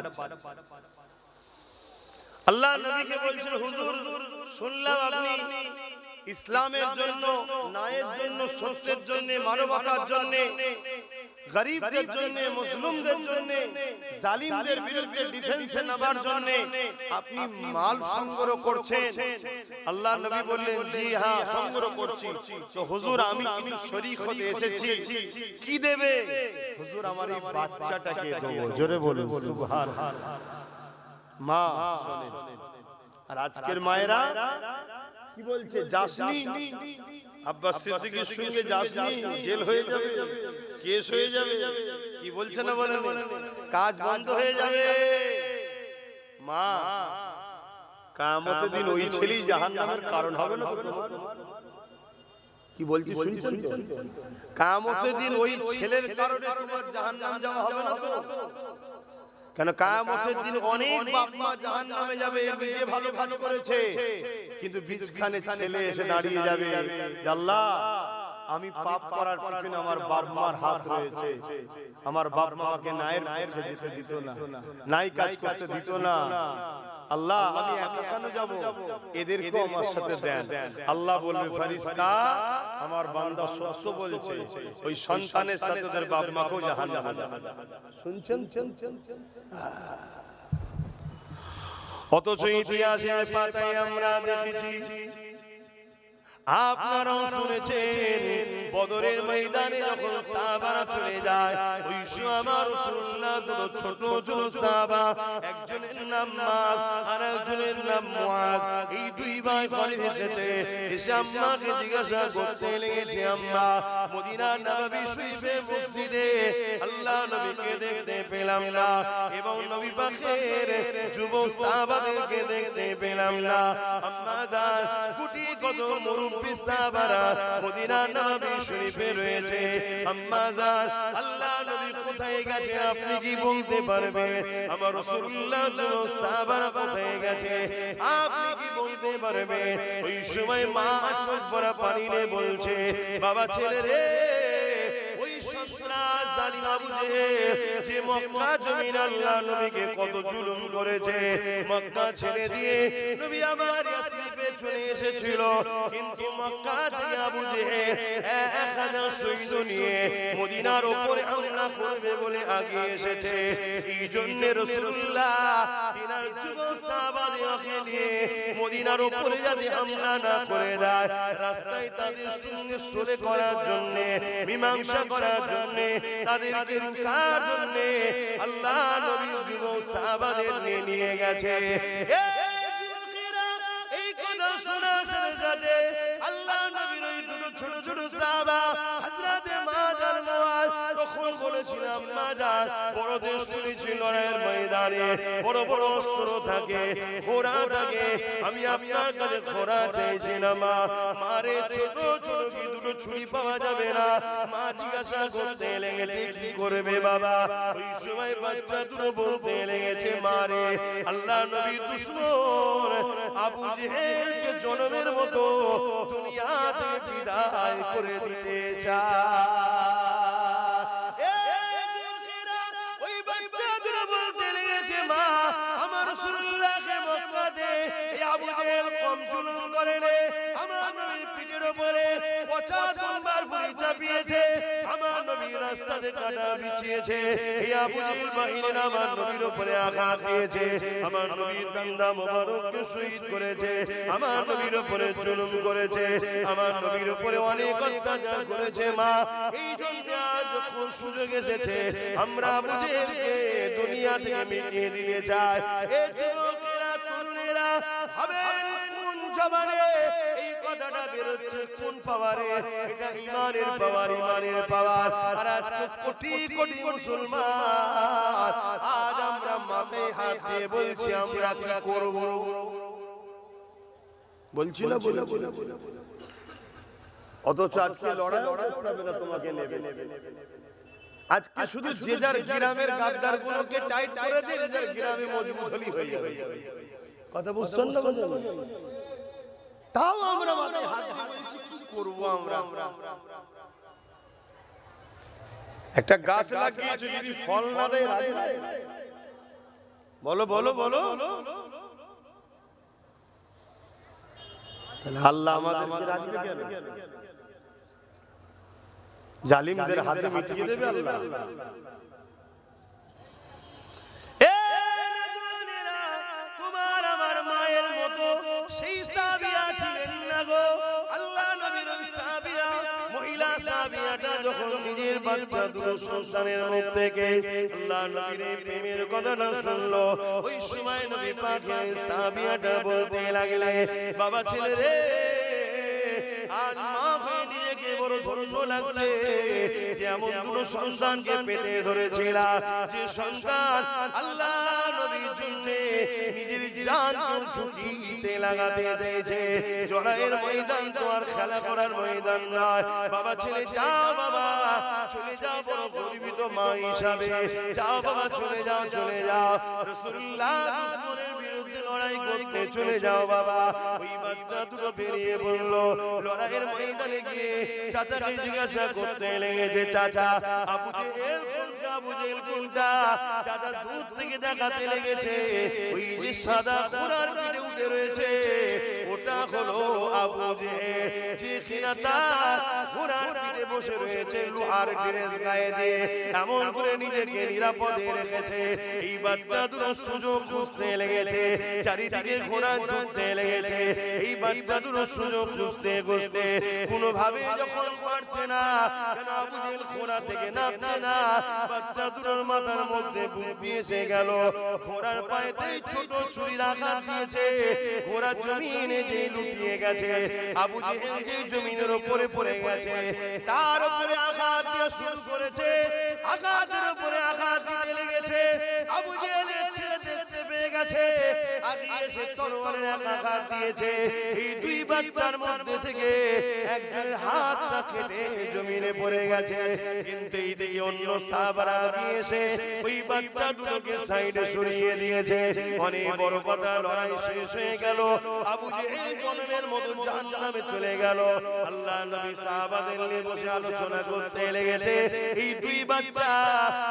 Speaker 1: আল্লাহর নবীকে বলছেন, হুজুর শুনলাম আপনি ইসলামের জন্য, ন্যায়ের জন্য, সত্যের জন্য, মানবতার জন্য, গরিবদের জন্য, মুসলিমদের জন্য, জালিমদের বিরুদ্ধে ডিফেন্সে নামার জন্য আপনি মাল সংগ্রহ করছেন। আল্লাহর নবী বললেন, জি হ্যাঁ সংগ্রহ করছি। তো হুজুর আমি কিছু শরীক হতে এসেছি, কি দেবে? হুজুর আমার এই বাচ্চাটাকে দেবো। জোরে বলুন সুবহানাল্লাহ। মা শুনেন, আর আজকের মায়েরা কি বলছে? যাসনি, আব্বাস সিদ্দিকীর সঙ্গে যাসনি, জেল হয়ে যাবে, কেস হয়ে যাবে। কি বলছে না বলেন? কাজ বন্ধ হয়ে যাবে। মা কিয়ামতের দিন ওই ছেলেই জাহান্নামের কারণ হবে না তো তোমার? কি বলছি শুনছেন তো? কিয়ামতের দিন ওই ছেলের কারণে তোমার জাহান্নাম যাওয়া হবে না তো? কেন কিয়ামতের দিন অনেক বাপ মা জাহান্নামে যাবে, নিজে ভালো কাজ করেছে, কিন্তু বীজখানে ছেলে এসে দাঁড়িয়ে যাবে, আল্লাহ আমি পাপ করার পিছনে আমার বাপ মার হাত রয়েছে, আমার বাপ মাকে ন্যায়ের পথে যেতে দিত না, ন্যায় কাজ করতে দিত না। আল্লাহ আমি একা কেন যাব? এদেরকে আমার সাথে দেন। আল্লাহ বলবে, ফেরেশতা আমার বান্দা সত্য বলছে, ওই সন্তানের সাথে তার বাপ মাকেও জাহান্নামে যাবে। শুনছেন? অথচ ইতিহাসের পাতায় আমরা দেখেছি, আপনারাও শুনেছেন, বদরের ময়দানে যখন সাহাবারা চলে যায়, ওই সময় আমার রাসূলুল্লাহ দুটো ছোট ছোট সাহাবা, একজনের নাম মাস আর একজনের নাম মুআজ, এই দুই ভাই ঘরে এসেছে। এসে আম্মাকে জিজ্ঞাসা করতে লেগেছে, আম্মা মদিনার নববী শরীফে মসজিদে আল্লাহ নবীকে দেখতে পেলাম না, এবং নবী পাকের যুবক সাহাবাদেরকে দেখতে পেলাম না। আম্মা জান কোটি কত মুরব্বি সাহাবারা মদিনার নববী শরীফে রয়েছে। আম্মা জান আল্লাহ নবী কোথায় গেছে আপনি কি বলতে পারবেন? আমার রাসূলুল্লাহ যুবক সাহাবারা কোথায় গেছে আপনি কি বলতে পারবেন? ওই সময় মা চোখ ভরা পানি নিয়ে বলছে, বাবা ছেলে রে, ওই সন্ত্রাস জালিম আবু জেহেল যে মক্কা জমিন আল্লাহ নবীকে কত জুলুম করেছে, মক্কা ছেড়ে দিয়ে নবী আবার ইয়াসরিবে চলে এসেছিল, কিন্তু মক্কা থেকে আবু জেহেল 1000 সৈন্য নিয়ে মদিনার উপরে হামলা করবে বলে আগে এসেছে। এই জন্য রাসূলুল্লাহ তিনার যুবক সাহাবাদেরকে নিয়ে মদিনার উপরে যাতে হামলা না করে দেয়, রাস্তায় তাদের সঙ্গে সুলহ করার জন্য, মীমাংসা করার জন্য, তাদেরকে রুখার জন্য আল্লাহ নবীর যুবক সাহাবাদের নিয়ে গেছে। এই কথা শোনার সাথে সাথে আল্লাহ নবীর ওই দুটো ছোট ছোট সাহাবা হযরত মাআজ আর মুআজ তখন বলেছিলাম মা যান বড়দের শুনেছি লড়াইয়ের ময়দানে বড় বড় অস্ত্র থাকে, ঘোড়া থাকে, আমি আপনার কাছে ঘোড়া চাইছিলাম মা। মারে ছোট ছোট কি দুটো ছুরি পাওয়া যাবে না? মা জিজ্ঞাসা করতে লেগেছে কি করবে বাবা? ওই সময় বাচ্চা দুটো বলতে লেগেছে মারে আল্লাহ নবীর দুশমন আবু জেহেলকে জনমের মতো দুনিয়া থেকে বিদায় করে দিতে চায়। ওই বাচ্চা দুটো বলতে লেগেছে মা আমার রাসূলুল্লাহকে মক্কাতে আবু জেহেল কম জুলুম করে রে, আমার নবীর পিঠের উপরে পচা তরবার বই চাপিয়েছে, আমার নবীর রাস্তাতে কাটা বিছিয়েছে, এই আবু জেহেল বাহিনীর আমার নবীর উপরে আঘাত দিয়েছে, আমার নবীর দান্দা মোবারককে শহীদ করেছে, আমার নবীর উপরে জুলুম করেছে, আমার নবীর উপরে অনেক অত্যাচার করেছে মা। এই জন্য আজ যখন সুযোগ এসেছে আমরা আবু জেহেলকে দুনিয়া থেকে মিটিয়ে দিতে চাই। এই যুবকেরা তরুণেরা ভাবেন কোন জবানে এই কথাটা বেরোচ্ছে, কোন পাওয়ারে? এটা ইমানের পাওয়ার, ইমানের পাওয়ার। আর আজকে কোটি কোটি মুসলমান আজ আমরা মাথায় হাত দিয়ে বলছি আমরা কি করব? বলছি না অথচ আজকে লড়াই করতে হবে না, তোমাকে নেবে। আজকে শুধু যে যার গ্রামের গাদ্দার গুলোকে টাইট করে দিয়ে যে যার গ্রামে মজবুত হলি হয়ে যাবে। কথা বুঝছেন না? তাও আমরা মাথায় হাত দিয়ে বলছি কি করব আমরা? একটা গাছ লাগিয়েছো যদি ফল না দেয় বলো বলো বলো, তাহলে আল্লাহ আমাদেরকে রাখবে কেন? জালিমদের হাতে মিটিয়ে দেবে আল্লাহ। তোমার আমার মায়ের মতো সেই সাবিয়া ছিলেন না গো। আল্লাহ নবীর ওই সাবিয়া মহিলা সাবিয়াটা যখন নিজের বাচ্চা দুটো সন্তানের মুখ থেকে আল্লাহ নবীর প্রেমের কথাটা শুনলো, ওই সময় নবী পাকের সাবিয়াটা বলতে লাগলে বাবা ছেলে রে, আজ মা হয়ে নিজেকে বড় ধন্য লাগছে যে এমন দুটো সন্তানকে পেটে ধরেছিলা, যে সন্তান আল্লাহ নবীর জন্য নিজের জানকে ঝুঁকিতে লাগাতে চেয়েছে। লড়াইয়ের ময়দান তো আর খেলা করার ময়দান নয়। বাবা ছেলে যাও, বাবা চলে যাও, বড় গর্বিত মা হিসাবে যাও বাবা, চলে যাও চলে যাও, রাসূলুল্লাহ দুশমনের বিরুদ্ধে লড়াই করতে চলে যাও বাবা। ওই বাচ্চা দুটো বেরিয়ে পড়লো, লড়াইয়ের ময়দানে গিয়ে চাচাকে জিজ্ঞাসা করতে লেগেছে চাচা আবু জেহেল কোনটা, আবু জেহেল কোনটা? চাচা দূর থেকে দেখাতে লেগেছে ওই যে সাদা ঘোড়ার পিঠে উঠে রয়েছে ওটা হলো আবু জেহেল, যে কিনা তার ঘোড়ার পিঠে বসে রয়েছে লোহার ড্রেস গায়ে দিয়ে এমন করে নিজেকে নিরাপদে রেখেছে। এই বাচ্চা দুটো সুযোগ খুঁজতে লেগেছে, চারিদিকে ঘোড়া ছুটতে লেগেছে, এই বাচ্চা দুটো সুযোগ খুঁজতে খুঁজতে কোনোভাবে যখন পারছে না, কেন আবু জেহেল ঘোড়া থেকে নামছে না, বাচ্চা দুটোর মাথার মধ্যে বুদ্ধি এসে গেল। ঘোড়ার পায়েতেই ছোট ছুরির আঘাত দিয়েছে, ঘোড়া জমিনে যে লুটিয়ে গেছে, আবু জেহেল যে জমিনের উপরে পড়ে গেছে তার উপরে আঘাত দিয়ে শুরু করেছে, আঘাতের উপরে আঘাত দিতে লেগেছে। আবু জেহেলের ছেলে দেখতে পেয়ে গেছে, আগিয়ে এসে তরবারের এক আঘাত দিয়েছে। এই দুই বাচ্চার মধ্যে থেকে একজনের হাতটা কেটে জমিনে পড়ে গেছে, কিন্তু এইদিকে অন্য সাহাবারা আগিয়ে এসে ওই বাচ্চা দুটোকে সাইডে সরিয়ে দিয়েছে। অনেক বড় কথা, লড়াই শেষ হয়ে গেল, আবু জেহেল জনমের মতো জাহান্নামে চলে গেল। আল্লাহ নবী সাহাবাদের নিয়ে বসে আলোচনা করতে লেগেছে, এই দুই বাচ্চা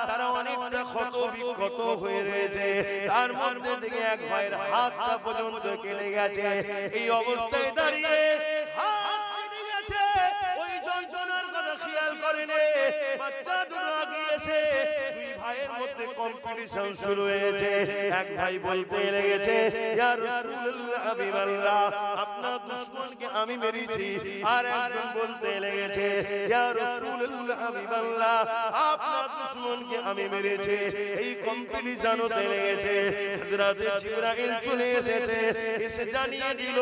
Speaker 1: তারা অনেকটা ক্ষত বিক্ষত হয়ে রয়েছে, তার মধ্যে থেকে এক ভাইয়ের হাতটা পর্যন্ত কেটে গেছে। এই অবস্থায় দাঁড়িয়ে হাত কেটে গেছে, ওই যন্ত্রণার কথা খেয়াল করেনি। বাচ্চা দুটো আগিয়ে এসে দুই ভাইয়ের মধ্যে কম্পিটিশন শুরু হয়েছে। এক ভাই বলতে লেগেছে ইয়া রাসূলুল্লাহ হাবিবাল্লাহ, আপনার দুশমনকে আমি মেরেছি। আর একজন বলতে লেগেছে ইয়া রাসূলুল্লাহ হাবিবাল্লাহ, আপনার দুশমনকে আমি মেরেছি। এই কম্পিটিশন হতে লেগেছে। হযরত জিবরাইল চলে এসেছে, এসে জানিয়ে দিল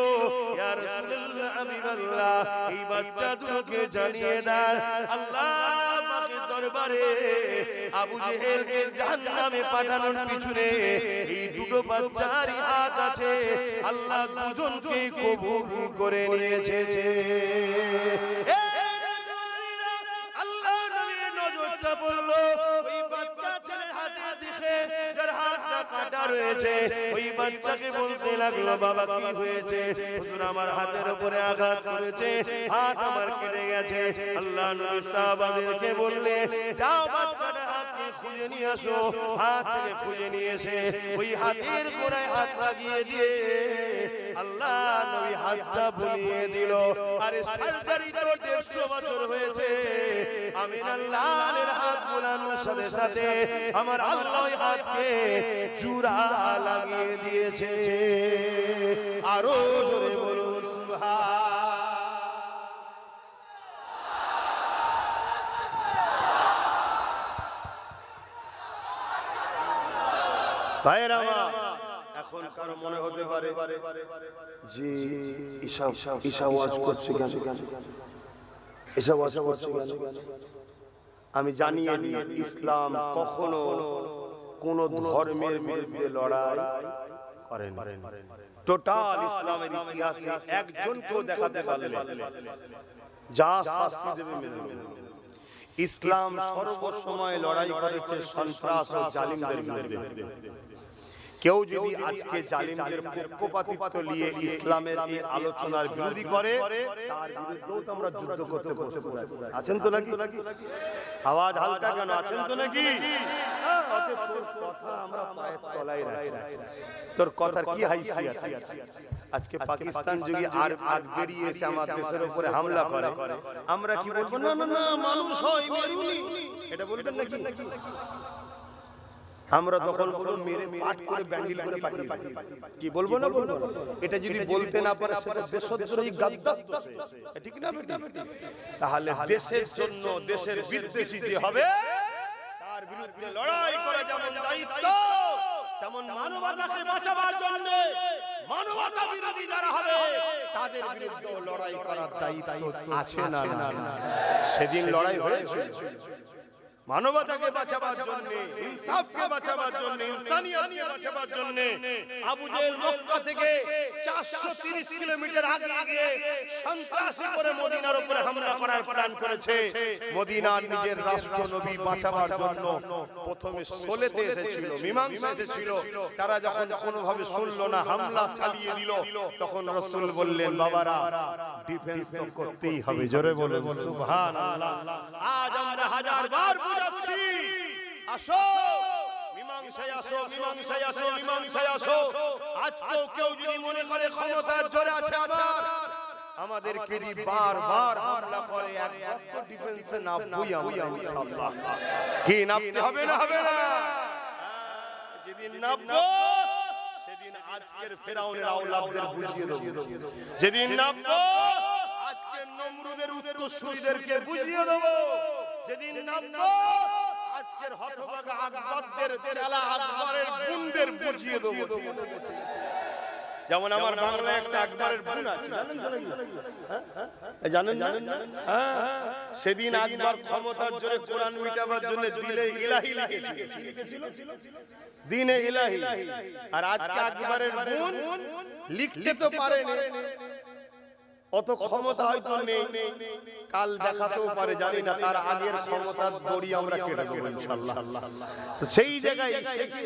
Speaker 1: ইয়া রাসূলুল্লাহ হাবিবাল্লাহ, এই বাচ্চা দুটোকে জানিয়ে দেন আল্লাহ আমাকে দরবারে আবু জেহেলকে জাহান্নামে পাঠানোর পিছনে এই দুটো বাচ্চারই হাত আছে। আল্লাহ দুজনকে কবুল করে নিয়েছে। আল্লাহ নবীর নজরটা পড়ল ওই বাচ্চা ছেলের হাতের দিকে, যার হাতটা কাটা রয়েছে। ওই বাচ্চাকে বলতে লাগলো, বাবা কি হয়েছে? হুজুর আমার হাতের উপরে আঘাত করেছে, হাত আমার কেটে গেছে। আল্লাহ নবী সাহাবাদেরকে বললে, যাও বাচ্চাটার হাতকে খুঁজে নিয়ে আসো। হাত থেকে খুঁজে নিয়ে এসে ওই হাতের গোড়ায় হাত লাগিয়ে দিয়ে আল্লাহ নবী হাতটা বুলিয়ে দিল। আরে সার্জারি তো 150 বছর হয়েছে। আমিনার লালের হাত বুলানোর সাথে সাথে আমার আল্লাহ ওই হাতকে জোড়া লাগিয়ে দিয়েছে। আরো জোরে বলুন সুবহান। ভাইয়েরা আমার, এখন কারো মনে হতে পারে যে ঈশা ওয়াজ করছে কেন, ঈশা ওয়াজ করছে কেন? আমি জানিয়ে দিই, ইসলাম কখনো কোন ধর্মের বিরুদ্ধে লড়াই করেন। টোটাল ইসলামের ইতিহাসে একজনকেও দেখাতে পারলে যা শাস্তি দেবে মেনে নেবে। ইসলাম সর্বসময় লড়াই করেছে সন্ত্রাস ও জালিমদের বিরুদ্ধে। কেউ যদি আজকে জালিমদের পক্ষপাতিত্ব নিয়ে ইসলামের এই আলোচনার বিরোধী করে, তার বিরুদ্ধেও তো আমরা যুদ্ধ করতে বসে পড়েছি। আছেন তো নাকি? আওয়াজ হালকা কেন? আছেন তো নাকি? তোর কথা আমরা পায়ের তলায় রাখি। তোর কথার কি হাইসিয়ত? আজকে পাকিস্তান যদি আর আগ বেরিয়ে এসে আমাদের দেশের উপরে হামলা করে, আমরা কি বলবো? না না না, মানুষ হয় মেরুনি, এটা বলবেন নাকি? আমরা তখন বলবো মেরে পাট করে ব্যান্ডিল করে পাঠিয়ে কি বলবো না? বলবো। এটা যদি বলতে না পারে সেটা দেশদ্রোহী গাদ্দার, ঠিক না বেটা? তাহলে দেশের জন্য দেশের বিদ্বেষী যে হবে তার বিরুদ্ধে লড়াই করা যেমন দায়িত্ব, তেমন মানবতাকে বাঁচাবার জন্য মানবতা বিরোধী যারা হবে তাদের বিরুদ্ধে লড়াই করার দায়িত্ব আছে না? সেদিন লড়াই হয়েছে মানবতাকে বাঁচাবার জন্য, ইনসাফকে বাঁচাবার জন্য, ইনসানিয়তকে বাঁচাবার জন্য। আবু জেহেল মক্কা থেকে 430 কিলোমিটার আগে গিয়ে সন্ত্রাসী করে মদিনার উপরে হামলা করার প্ল্যান করেছে। মদিনার নিজের রাষ্ট্র নবী বাঁচাবার জন্য প্রথমে সোলেতে এসেছিল, মীমাংসা এসেছিল। তারা যখন কোনোভাবে শুনলো না, হামলা চালিয়ে দিল, তখন রাসূল বললেন, বাবারা ডিফেন্স তো করতেই হবে। জোরে বলুন সুবহানাল্লাহ। আজ আমরা হাজারবার বুঝাচ্ছি, আসো মীমাংসায় আসো, মীমাংসায় আসো, মীমাংসায় আসো। আজকেও কেউ যদি মনে করে ক্ষমতার জোরে আছে, আবার আমাদেরকে বারবার হামলা করে, একবার ডিফেন্সে নামবই আমরা ইনশাআল্লাহ। কি নামতে হবে না? হবে না? যেদিন নামবো সেদিন আজকের ফেরাউনের আওলাদদের বুঝিয়ে দেব। যেদিন নামবো আজকের নমরুদের উত্তরসূরিদেরকে বুঝিয়ে দেব। যেদিন নামবো আজকের হতভাগা আকবরদের চেলা আকবরের বোনদের বুঝিয়ে দেব। যেমন আমার বাংলায় একটা আকবরের বোন আছে, জানেন না? সেদিন আকবর ক্ষমতার জোরে কোরআন মিটাবার জন্য দিলে ইলাহি লিখেছিল, দিনে ইলাহি। আর আজকে আকবরের বোন লিখতে তো পারেনি, অত ক্ষমতা হয়তো নেই, কাল দেখাতেও পারে, জানি না। তার আগের ক্ষমতার দড়ি আমরা কেটে দেবো ইনশাআল্লাহ। তো সেই জায়গায়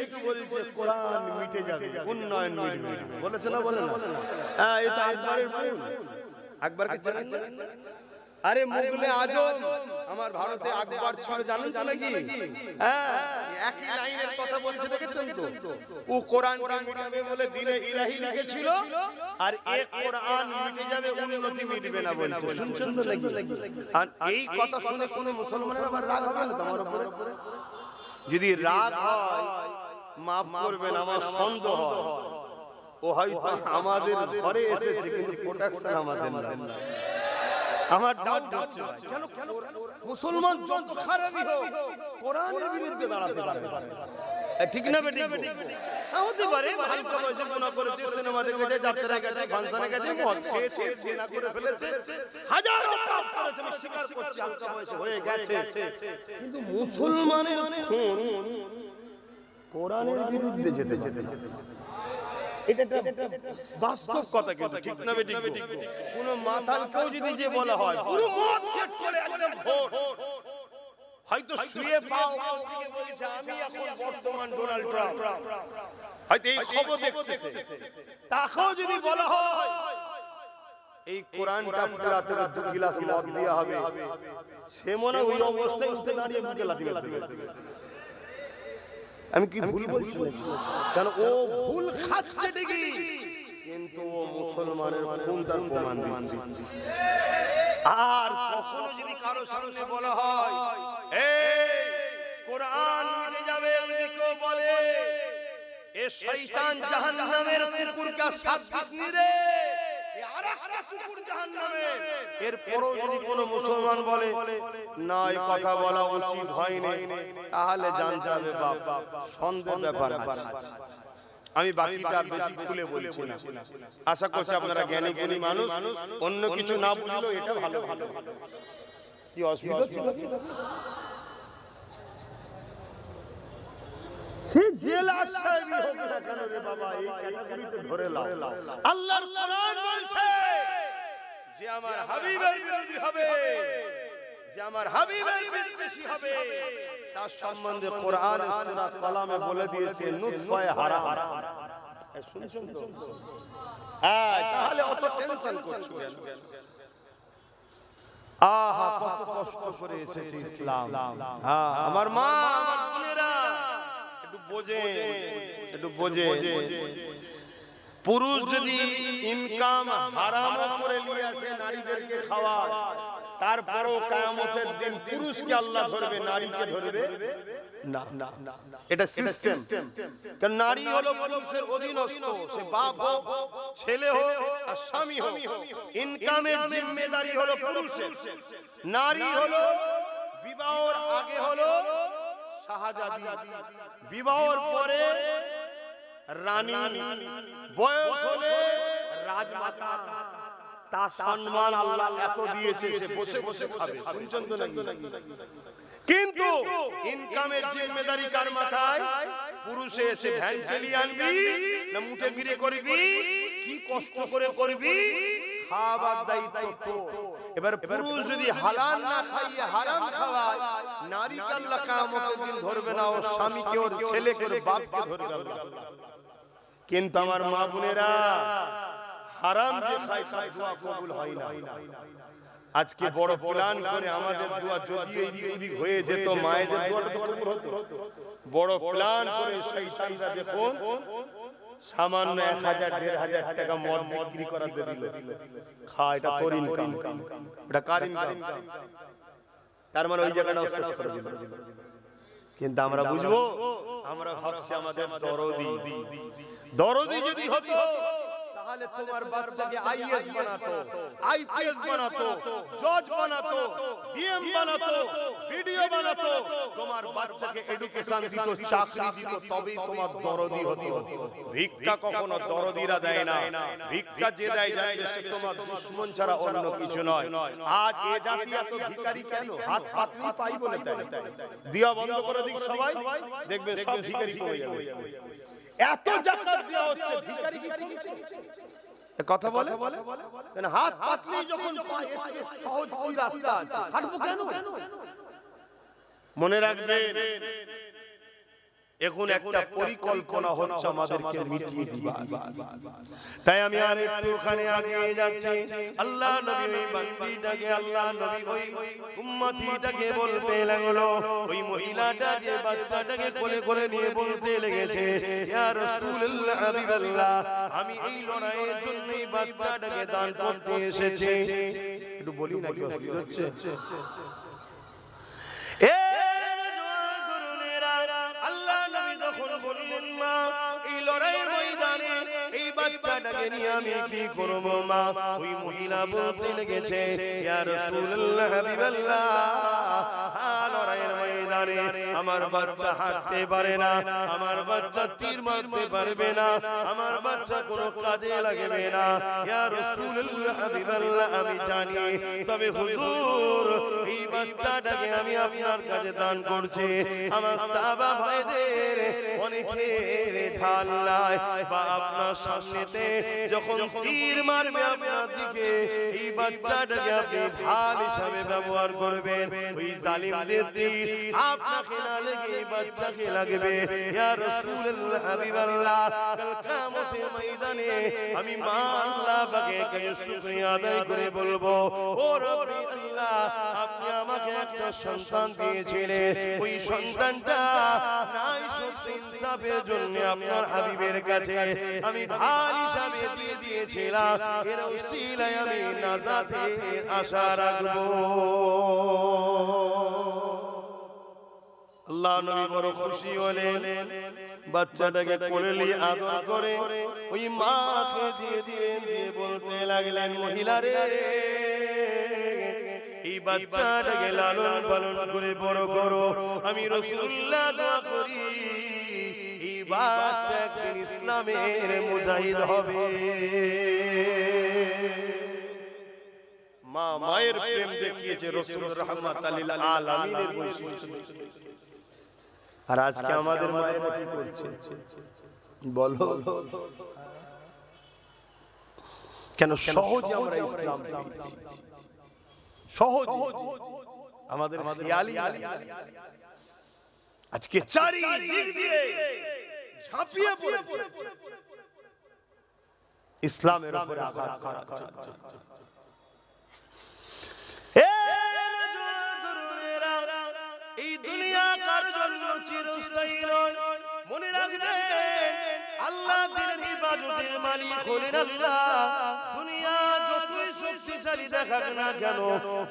Speaker 1: একটু বলছে কোরআন মিটে যাবে, উন্নয়ন মিটবে, বলেছে না? বলে না? হ্যাঁ, এটা আকবরের বোন। আকবরকে জানেন? আরে মুগলে আজম আমার ভারতে আকবর ছিল, জানেন তো নাকি? হ্যাঁ, একই লাইনের কথা বলছে, দেখেছেন তো? ও কোরআন মিটাবে বলে দিনে ইলাহি লিখেছিল, আর এই কোরআন মিটে যাবে, উন্নতি মিটবে না বলছে। শুনছেন তো নাকি? আর এই কথা শুনে কোন মুসলমানের আবার রাগ হবে না তোমার উপরে? যদি রাগ হয় মাফ করবেন, আমার সন্দেহ হয় ও হয়তো আমাদের ঘরে এসেছে কিন্তু প্রোটেকশন আমাদের না। আমার ডাউট হচ্ছে কেন মুসলমান যত খারাপই হোক কোরআনের বিরুদ্ধে দাঁড়াতে পারে, ঠিক না বেটি? হতে পারে হালকা বয়সে গুনাহ করেছে, সিনেমা দেখেছে, যাত্রা গেছে, ফাংশনে গেছে, মদ খেয়েছে, জেনা করে ফেলেছে, হাজারো পাপ করেছে, আমি স্বীকার করছি হালকা বয়সে হয়ে গেছে। কিন্তু মুসলমানের খুন কোরআনের বিরুদ্ধে যেতে যেতে এটা একটা বাস্তব কথা, কিন্তু ঠিক না বেঠিক? কোন মাতালকেও যদি যে বলা হয় পুরো মদ খেট করে একদম ভোট, হয়তো শুয়ে পাও দিকে বলছে আমি এখন বর্তমান ডোনাল্ড ট্রাম্প, হয়তো এই খবর দেখতেছে, তাকেও যদি বলা হয় এই কোরআনটা পুরাতে দু গিলাস মদ দেয়া হবে, সে মনে ওই অবস্থায় উঠে দাঁড়িয়ে বুকে লাথি মারবে। আমি কি ভুল বলছি? কারণ ও ভুল খাচ্ছে ঠিকই, কিন্তু ও মুসলমানের খুন তার প্রমাণ দিচ্ছে। আর কখনো যদি কারো সামনে বলা হয় এই কোরআন মিটে যাবে, যদি কেউ বলে এ শয়তান জাহান্নামের কুকুরকে সাথ দিসনি রে, এ আরেকটা কুকুর জাহান্নামের, এরপরও যদি কোনো মুসলমান বলে না এই কথা বলা উচিত হয়নি, তাহলে জানতে হবে বাবা সন্দেহ ব্যাপার আছে। আমি বাকিটা বেশি খুলে বলছি না, আশা করছি আপনারা জ্ঞানী গুণী মানুষ, অন্য কিছু না বুঝলেও এটা ভালো ভালো। কি অসুবিধা ছিল? সে জেলা সাহেবই হোক না কেন রে বাবা, এই ক্যাটাগরিতে ধরে লাও। আল্লাহর কোরআন বলছে যে আমার হাবিবের বিরোধী হবে, যে আমার হাবিবের বিদ্বেষী হবে, তার সম্বন্ধে কোরআন সূরা কালামে বলে দিয়েছে নুতফায়ে হারাম। শুনছেন তো? তাহলে অত টেনশন করছো কেন? আহা কত কষ্ট করে এসেছে ইসলাম। হ্যাঁ আমার মা আমার বোনেরা একটু বোঝে, পুরুষ যদি ইনকাম হারাম করে নিয়ে আসে নারীদেরকে খাওয়ায়, তারপরও কিয়ামতের দিন পুরুষকে আল্লাহ ধরবে, নারীকে ধরবে না। এটা সিস্টেম। কারণ নারী হলো পুরুষের অধীনস্থ, সে বাপ হোক, ছেলে হোক আর স্বামী হোক, ইনকামের জিম্মেদারি হলো পুরুষের। নারী হলো বিবাহের আগে হলো শাহজাদি, বিবাহের পরে রানী, বয়স হলে রাজমাতা। তার সম্মান আল্লাহ এত দিয়েছে, সে বসে বসে খাবে। শুনছেন তো নাকি? কিন্তু ইনকামের জিম্মেদারি কার মাথায়? পুরুষে এসে ভ্যান চালিয়ে আনবি না মুঠে গিরে করবি, কি কষ্ট করে করবি, খাবার দায়িত্ব তোর। এবার পুরুষ যদি হালাল না খাইয়ে হারাম খাওয়ায়, নারীকে আল্লাহ কিয়ামতের দিন ধরবে না, ওর স্বামীকে, ওর ছেলেকে, ওর বাপকে ধরবে আল্লাহ। কিন্তু আমার মা বোনেরা হারাম যে খায় তার দোয়া কবুল হয় না। আজকে বড় প্ল্যান করে আমাদের দোয়া যদি এদিক ওদিক হয়ে যেত, মায়েদের দোয়াটা তো কবুল হতো। বড় প্ল্যান করে শয়তানরা দেখুন সামান্য 1000-1500 টাকা মদ বিক্রি করার দিয়ে দিল, খা, এটা তোর ইনকাম, এটা কার ইনকাম? তার মানে ওই জায়গাটা শেষ করে দিল। কিন্তু আমরা বুঝবো, আমরা ভাবছি আমাদের দরদি যদি হতো তাহলে তোমার বাচ্চাকে আইএস বানাতো, আইপিএস বানাতো, জজ বানাতো, ডিএম বানাতো, ভিডিও বানাতো, তোমার বাচ্চাকে এডুকেশন দিত, চাকরি দিত, তবেই তোমার দরদি হতো। ভিক্ষা কখনো দরদিরা দেয় না, ভিক্ষা যে দেয় জানবে সে তোমার দুশমন ছাড়া অন্য কিছু নয়। আজ এ জাতি এত ভিখারি কেন? হাত পাতলি পাই বলে দেয়। দিয়া বন্ধ করে দিক সবাই, দেখবেন সব ভিখারি কমে যাবে। এত যাকাত দেওয়া হচ্ছে, ভিখারি কি কমছে? কথা বলে হাত পাতলি যখন পায়, এর চেয়ে সহজ কি রাস্তা আছে? হাঁটবো কেন? মনে রাখবেন এখন একটা পরিকল্পনা হচ্ছে আমাদেরকে মিটিয়ে দিবা। তাই আমি আর একটু ওখানে আগিয়ে যাচ্ছি। আল্লাহ নবী ওই বান্দিটাকে, আল্লাহ নবী ওই উম্মতিটাকে বলতে লাগলো, ওই মহিলাটা যে বাচ্চাটাকে কোলে করে নিয়ে বলতে লেগেছে, ইয়া রাসূলুল্লাহ, হাবিবাল্লাহ, আমি এই লড়াইয়ের জন্য এই বাচ্চাটাকে দান করতে এসেছি। একটু বলি নাকি অসুবিধা হচ্ছে? বললেন মা, এই লড়াইয়ের ময়দানে এই বাচ্চাটাকে নিয়ে আমি কি করব মা? ওই মহিলা বলতে লেগেছে, ইয়া রাসূলুল্লাহ, হাবিবাল্লাহ, লড়াইয়ের ময়দানে ময়দানে আমার বাচ্চা হাঁটতে পারে না, আমার বাচ্চা তীর মারতে পারবে না, আমার বাচ্চা কোনো কাজে লাগবে না, ইয়া রাসূলুল্লাহ হাবিবাল্লাহ আমি জানি, তবে হুজুর এই বাচ্চাটাকে আমি আপনার কাছে দান করছি। আমার সাহাবা ভাইদের অনেকের ঢাল্লায় বা আপনার সামনেতে যখন তীর মারবে আপনার দিকে, এই বাচ্চাটাকে আপনি ঢাল হিসাবে ব্যবহার করবেন, ওই জালিমদের তীর আপনাকে না লেগে এই বাচ্চাকে লাগবে। ইয়া রাসূলুল্লাহ হাবিবাল্লাহ কাল কিয়ামতের ময়দানে আমি মা আল্লাহ পাকে শুকরিয়া আদায় করে বলবো, ও রব্বি আল্লাহ আপনি আমাকে একটা সন্তান দিয়েছিলেন, ওই সন্তানটা নাই সত্যি ইনসাফের জন্য আপনার হাবিবের কাছে আমি ঢাল হিসাবে দিয়ে দিয়েছিলাম, এর উসিলায় আমি নাজাতের আশা রাখবো। আল্লাহ নবী বড় খুশি হলেন, বাচ্চাটাকে কোলে নিয়ে আদর করে ওই মাকে দিয়ে দিলেন, দিয়ে বলতে লাগলেন, মহিলা রে এই বাচ্চাটাকে লালন পালন করে বড় করো, আমি রাসূলুল্লাহ দোয়া করি এই বাচ্চা একদিন ইসলামের মুজাহিদ হবে। মা মায়ের প্রেম দেখিয়েছে, রাসূল রাহমাতুল লিল আলামিনের বৈশিষ্ট্য দেখিয়েছে। আর আজকে আমাদের মায়েরা কি করছে বলো? কেন সহজে আমরা ইসলাম পেয়েছি, সহজ আমাদের খেয়ালই আজকে চারিদিক দিয়ে ঝাঁপিয়ে পড়েছে ইসলামের উপরে আঘাত করা হচ্ছে। এই দুনিয়া কার জন্য চিরস্থায়ী নয়, মনে রাখবেন আল্লাহ দিনের ইবাদতের মালিক হলেন আল্লাহ। দুনিয়া যতই শক্তিশালী দেখাক না কেন,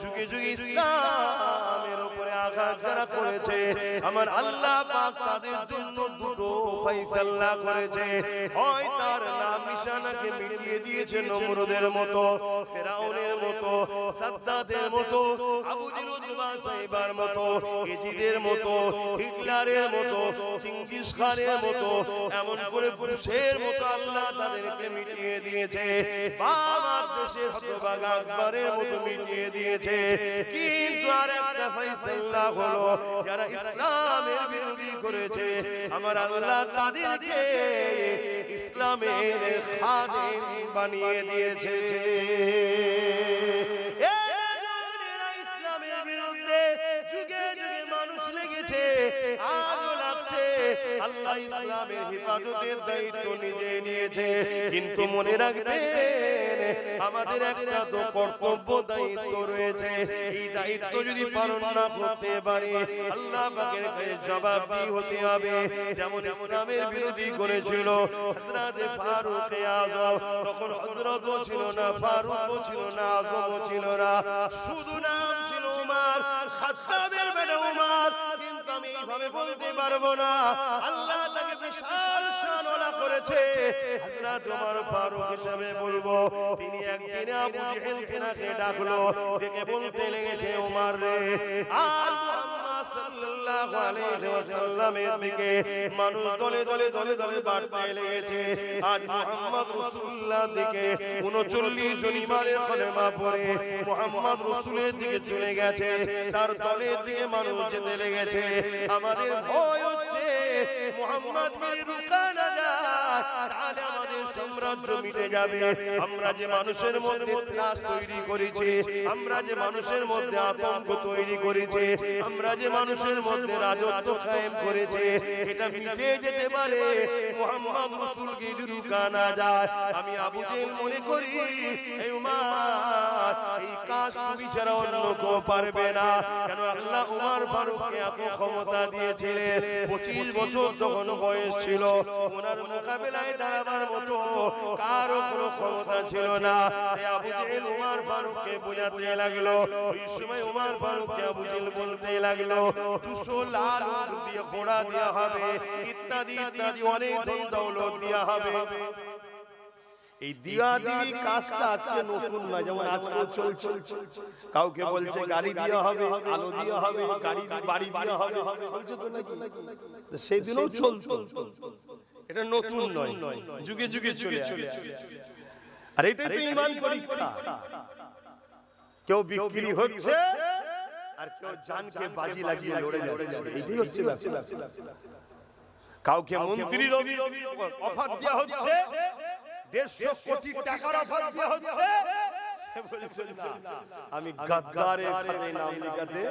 Speaker 1: যুগে যুগে ইসলামের উপরে আঘাত যারা করেছে আমার আল্লাহ পাক তাদের জন্য দুটো ফয়সালা করেছে, হয় তার নাম নিশানাকে মিটিয়ে দিয়েছে নমরুদের মতো, ফেরাউনের মতো, সাদ্দাতের মতো, আবু জেহেল উতবা সাইবার মতো, ইজিদের মতো, হিটলারের মতো, চিঙ্গিস খানের মতো, এমন করে পুরুষের মতো আল্লাহ তাদেরকে মিটিয়ে দিয়েছে, বাবার দেশের হতভাগা আকবরের মতো মিটিয়ে দিয়েছে। কিন্তু আরেকটা ফয়সালা হলো যারা ইসলামের বিরোধী করেছে আমার আল্লাহ তাদেরকে ইসলামের খাদেম বানিয়ে দিয়েছে। ইসলামের বিরুদ্ধে যুগে যুগে মানুষ লেগেছে, আজও লাগছে, আল্লাহ ইসলামের হেফাজতের দায়িত্ব নিজে নিয়েছে। কিন্তু মনে রাখবেন আমাদের একটা তো কর্তব্য দায়িত্ব রয়েছে, এই দায়িত্ব যদি পালন না করতে পারি আল্লাহ পাকের কাছে জবাবদিহি হতে হবে। যেমন ইসলামের বিরোধী করেছিল হযরত ফারুক আযম, তখন হযরতও ছিল না, ফারুকও ছিল না, আযমও ছিল না, শুধু নাম ছিল উমর, খাত্তাবের বেটা উমর। কিন্তু আমি এইভাবে বলতে পারবো না, আল্লাহ তাকে বিশাল শানওয়ালা করেছে হযরত উমর ফারুক হিসেবে বলবো। তিনি একদিন আবু জেহেলকে নাকে ডাকলো, ডেকে বলতে লেগেছে, উমর রে, আজ মুহাম্মদ সাল্লাল্লাহু আলাইহি ওয়াসাল্লামের দিকে মানুষ দলে দলে দলে দলে বাড়তে লেগেছে। আজ মুহাম্মদ রাসূলুল্লাহর দিকে 39 জন ইমানের কলেমা পড়ে মুহাম্মদ রাসূলের দিকে চলে গেছে, তার দলের দিকে মানুষ যেতে লেগেছে। আমাদের ভয় হচ্ছে মুহাম্মদকে রুখা না যায়, তাহলে আমাদের সাম্রাজ্য মিটে যাবে। আমরা যে মানুষের মধ্যে ত্রাস তৈরি করেছি, আমরা যে মানুষের মধ্যে আতঙ্ক তৈরি করেছি, আমরা যে মানুষের মধ্যে রাজত্ব কায়েম করেছে, এটা মিটে যেতে পারে মুহাম্মদ রাসূলকে যদি রুখা না যায়। আমি আবু জেহেল মনে করি এই উমর এই কাজ তুমি ছাড়া অন্য কেউ পারবে না। কেন আল্লাহ উমর ফারুককে এত ক্ষমতা দিয়েছিলেন, 25 বছর যখন বয়স ছিল ওনার মোকাবেলায় দাঁড়াবার মতো কারো কোনো ক্ষমতা ছিল না। এই আবু জেহেল উমর ফারুককে বোঝাতে লাগলো, ওই সময় উমর ফারুককে আবু জেহেল বলতে লাগলো 200 লাল উট দিয়ে ঘোড়া দেয়া হবে, ইত্যাদি ইত্যাদি অনেক ধন দৌলত দেয়া হবে। এই দিয়া দিবি কাজটা আজকে নতুন না, যেমন আজকেও চলছে। কাউকে বলছে গাড়ি দেওয়া হবে, আলো দেওয়া হবে, গাড়ি বাড়ি দেওয়া হবে, চলছে তো নাকি? সেই দিনও চলতো, এটা নতুন নয়, যুগে যুগে চলে আসে। আর এটাই তো ঈমান পরীক্ষা। কেউ বিক্রি হচ্ছে আর কেউ জানকে বাজি লাগিয়ে লড়ে যাচ্ছে, এইটাই হচ্ছে ব্যাপার। কাউকে মন্ত্রীর অফার দেওয়া হচ্ছে, 150 কোটি টাকার অফার দেওয়া হচ্ছে, সে বলছে না, আমি গাদ্দারের খাতায় নাম লিখাতে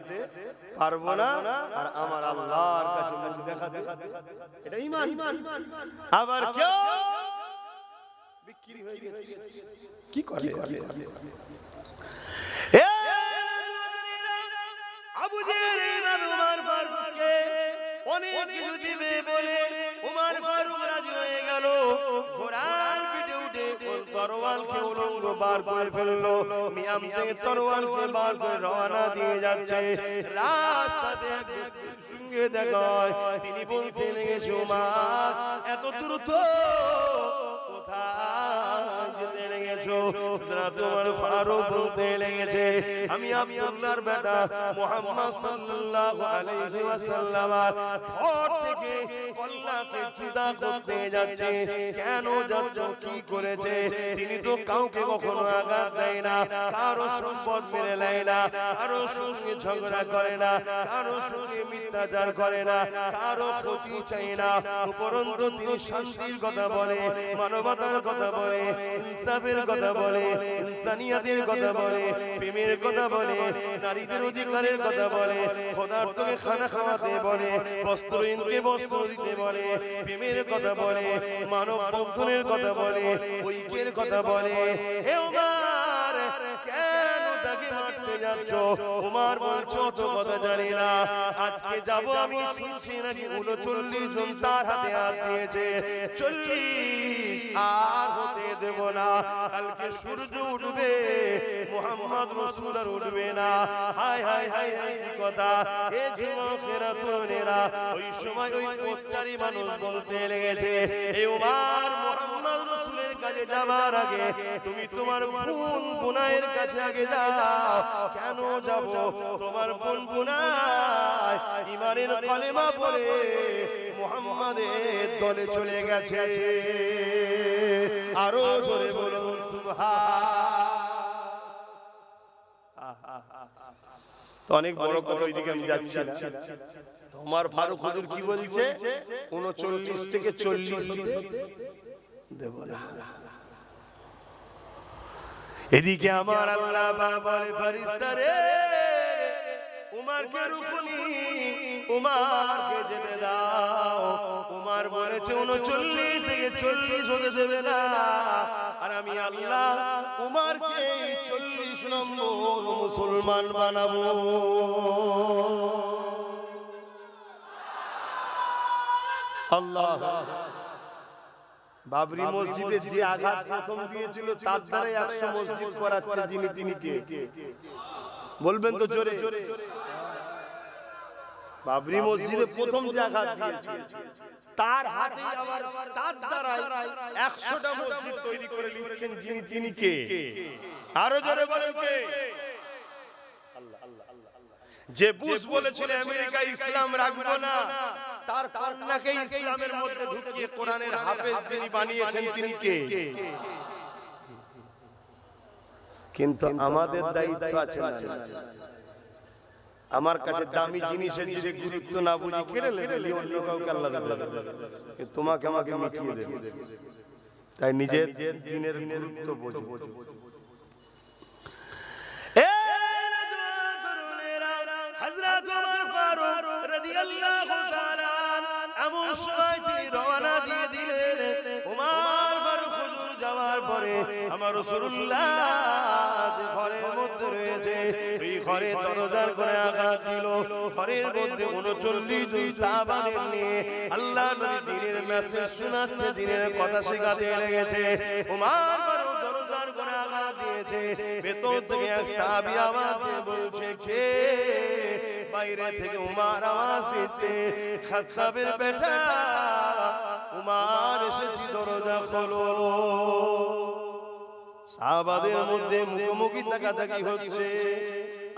Speaker 1: পারবো না, আর আমার আল্লাহর কাছে মুখ দেখাতে। এটা ঈমান। আবার কেউ বিক্রি হয়ে গেছে, কি করে? আবু জেহেল উমর ফারুককে অনেক কিছু দিবে বলে উমর ফারুক রাজি হয়ে গেল। ঘোড়ার পিঠে উঠে তরোয়ালকে উলঙ্গ বার করে ফেললো। মিয়াম থেকে তরোয়ালকে বার করে রওনা দিয়ে যাচ্ছে। রাস্তাতে এক ব্যক্তির সঙ্গে দেখা হয়। তিনি বলতে লেগেছে, উমর এত দ্রুত কোথায় যেতে লেগেছো? হযরত উমর ফারুক বলতে লেগেছে, আমি আব্দুল্লাহর বেটা মুহাম্মদ সাল্লাল্লাহু আলাইহি ওয়াসাল্লামের ঘর থেকে কল্লাকে জুদা করতে যাচ্ছে। কেন যাচ্ছ? কি করেছে? তিনি তো কাউকে কখনো আঘাত দেয় না, কারো সম্পদ মেরে নেয় না, কারো সঙ্গে ঝগড়া করে না, কারো সঙ্গে মিথ্যাচার করে না, কারো ক্ষতি চায় না। উপরন্তু তিনি শান্তির কথা বলে, মানবতার কথা বলে, ইনসাফের কথা বলে, ইনসানিয়াতের কথা বলে, প্রেমের কথা বলে, নারীদের অধিকারের কথা বলে, খোদার্থকে খানা খাওয়াতে বলে, বস্ত্রহীনকে বস্ত্র দিতে বলে, প্রেমের কথা বলে, মানব বন্ধনের কথা বলে, ঐক্যের কথা বলে। হে উমর, কেন তাকে মারতে যাচ্ছ? উমর বলছে, অত কথা জানি না, আজকে যাব আমি শুনছি নাকি 39 জন তার হাতে হাত দিয়েছে, 40 আর হতে দেব না। কালকে সূর্য উঠবে, মুহাম্মদ রাসূল আর উঠবে না। হায় হায় হায় হায়, কি কথা! এ যুবকেরা, তরুণেরা, ওই সময় ওই পথচারী মানুষ বলতে লেগেছে, এ উমর, মুহাম্মদ রাসূলের কাছে যাবার আগে তুমি তোমার বোন বুনাইয়ের কাছে আগে যাও। কেন যাব? তোমার বোন বুনাই ঈমানের কালেমা পড়ে মুহাম্মাদের দলে চলে গেছে। আরো জোরে বলুন সুবহান। তো অনেক বড় কথা, ওইদিকে আমি যাচ্ছি না। তোমার ফারুক হুজুর কি বলছে? 39 থেকে 40 দেব না। এদিকে আমার আল্লাহ বলে, ফেরেশতা রে, উমরকে রুকুনি, উমরকে যেতে দাও। উমর বলেছে 39 থেকে 40 হতে দেবে না, আর আমি আল্লাহ উমরকে 40 নম্বর মুসলমান বানাবো। আল্লাহ। বাবরি মসজিদে যে আঘাত প্রথম দিয়েছিল, তার দ্বারাই 100 মসজিদ করাচ্ছে যিনি, তিনি কে? বলবেন তো জোরে। বাবরি মসজিদে প্রথম যে আঘাত দিয়েছিল, তার হাতে আবার তার দ্বারাই 100টা মসজিদ তৈরি করে নিচ্ছেন যিনি, তিনি কে? আরো জোরে বলেন কে? আল্লাহ। যে বুশ বলেছিল আমেরিকা ইসলাম রাখবো না, তার কন্যাকে ইসলামের মধ্যে ঢুকিয়ে কোরআনের হাফেজ যিনি বানিয়েছেন, তিনি কে? কিন্তু আমাদের দায়িত্ব আছে না? আমার কাছে দামি জিনিসের যদি গুরুত্ব না বুঝি, কেড়ে নেবে, অন্য কাউকে আল্লাহ দেবে, তোমাকে আমাকে মিটিয়ে দেবে। তাই নিজের দিনের গুরুত্ব বোঝো। হযরত ওমর ফারুক রাদিয়াল্লাহু তাআলা এমন সময় তিনি রওনা দিয়ে দিলেন। ওমর ফারুক হুজুর যাওয়ার পরে আমার রাসূলুল্লাহ যে ঘরের মধ্যে রয়েছে, ওই ঘরে দরজার করে আঘাত দিল। ঘরের মধ্যে 39 জন সাহাবাদের নিয়ে আল্লাহ নবী দ্বীনের মেসেজ শোনাচ্ছে, দ্বীনের কথা শেখাতে লেগেছে। ওমর ফারুক দরজার করে আঘাত দিয়েছে। ভেতর থেকে এক সাহাবী আওয়াজ দিয়ে বলছে, কে? বাইরে থেকে উমর আওয়াজ দিচ্ছে, খাত্তাবের বেটা উমর এসেছি, দরজা খোলো। সাহাবাদের মধ্যে মুখোমুখি তাকাতাকি হচ্ছে,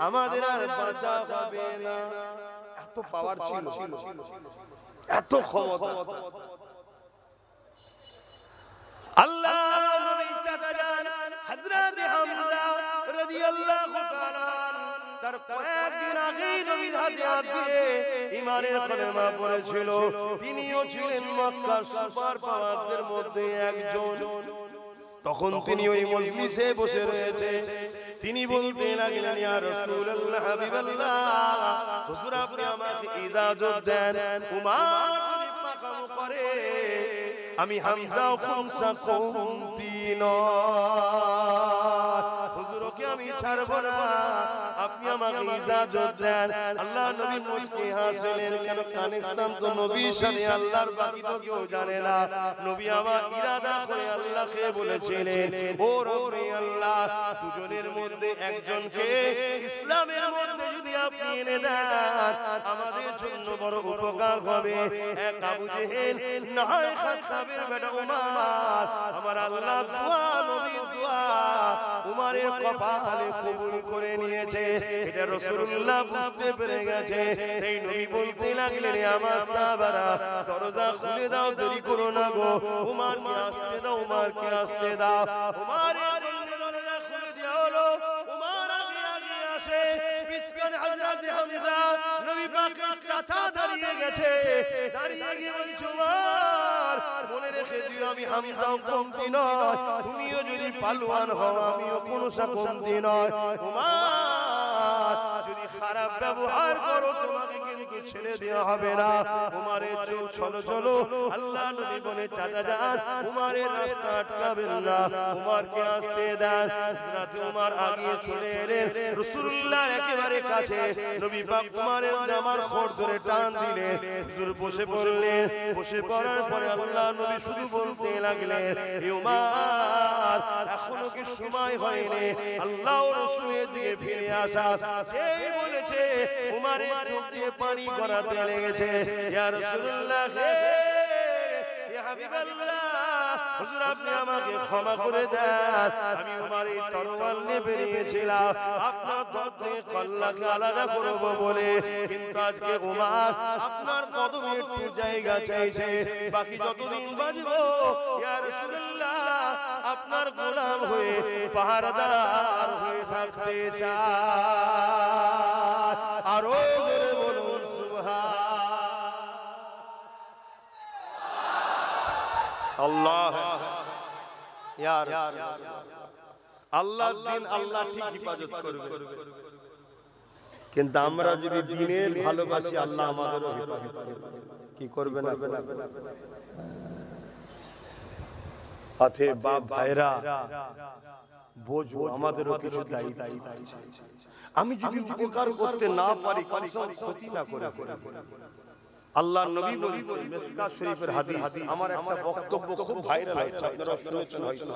Speaker 1: আমাদের আর বাঁচা যাবে না। এত পাওয়ার ছিল, এত ক্ষমতা। আল্লাহ নবী চাচা যান হযরত হামজা রাদিয়াল্লাহু তাআলা তার কয়েকদিন আগে নবীর হাতে হাত দিয়ে ঈমানের কলেমা পড়েছিল। তিনিও ছিলেন মক্কার সুপার পাওয়ারদের মধ্যে একজন। তখন তিনি ওই মজলিসে বসে রয়েছে, তিনি বলতে লাগলেন, ইয়া রাসূলুল্লাহ হাবিবাল্লাহ, হুজুর আপনি আমাকে ইজাজত দেন, উমার যদি মাকাম করে আমি হামজা খুমসা কমতি নয়, হুজুরকে আমি ছাড়ব না, আপনি আমাকে ইজাজত দেন। আল্লাহ নবী মুচকি হাসলেন, কেন কানেকশন তো নবীর সাথে আল্লাহর, বাকি তো কেউ জানে না। নবী আমার ইরাদা করে আল্লাহকে বলেছিলেন, ও রব্বি আল্লাহ, দুজনের মধ্যে একজনকে ইসলামের মধ্যে যদি আপনি এনে দেন আমাদের জন্য বড় উপকার হবে। এক আবু জেহেল না হয় খাত্তাবের বেটা উমার, আমার আল্লাহ দোয়া, নবীর দোয়া উমারের কপালে কবুল করে নিয়েছে। এটা রাসূলুল্লাহ বুঝতে পেরে গেছে। এই নবী বলতে লাগলেন, আমার সাহাবারা দরজা খুলে দাও, দেরি করো না গো, উমারকে আসতে দাও, উমারকে আসতে দাও। উমারের দরজা খুলে দেওয়া হলো। উমার আগে আগে আসে, পিছনে হযরত হামজা নবী পাকের চাচা দাঁড়িয়ে গেছে। দাঁড়িয়ে গিয়ে বলছে, উমার মনে রেখে দিও আমি হামজাও কমতি নয়, তুমিও যদি পালোয়ান হও আমিও কোনো কমতি নয়। উমার যদি খারাপ ব্যবহার করো তোমাকে কিন্তু ছেড়ে দেওয়া হবে না। উমারের চোখ চলো চলো, আল্লাহ নবী বলে, চাচা যান উমারের রাস্তা আটকাবেন না, উমারকে আসতে দেন। হযরত উমার আগিয়ে চলে এলেন রাসূলুল্লাহর একেবারে কাছে। নবী পাক উমারের জামার খোঁড় ধরে টান দিলেন, হুজুর বসে পড়লেন। বসে পড়ার পরে আল্লাহ নবী শুধু বলতে লাগলেন, হে উমার এখনো কি সময় হয়নি আল্লাহ ও রাসূলের দিকে ফিরে আসা? যেই বলেছে উমারের চোখ দিয়ে পানি গড়াতে লেগেছে। ইয়া রাসূলুল্লাহ, ইয়া হাবিবাল্লাহ, হুজুর আপনি আমাকে ক্ষমা করে দেন, আমি উমার এই তরোয়াল নিয়ে বেরিয়েছিলাম আপনার দর থেকে কল্লাকে আলাদা করব বলে, কিন্তু আজকে উমার আপনার কদমে একটু জায়গা চাইছে, বাকি যতদিন বাঁচব ইয়া রাসূলুল্লাহ আপনার গোলাম হয়ে পাহারাদার হয়ে থাকতে চাই। আরো জোরে বলুন সুবহানাল্লাহ। ইয়া রাসূলুল্লাহ, আল্লাহর দিন আল্লাহ ঠিক হিফাজত করবে, কিন্তু আমরা যদি দ্বীনের ভালোবাসি আল্লাহ আমাদেরও হিফাজত করবে। কি করবে না? আথে বাপ ভাইরা বোঝো, আমাদেরও কিছু দায়িত্ব আছে। আমি যদি উপকার করতে না পারি, কমসম ক্ষতি না করে। আল্লাহর নবী বলেছেন, মিসকাত শরীফের হাদিস, আমার একটা বক্তব্য খুব ভাইরাল হচ্ছে, আপনারা শুনেছেন হয়তো।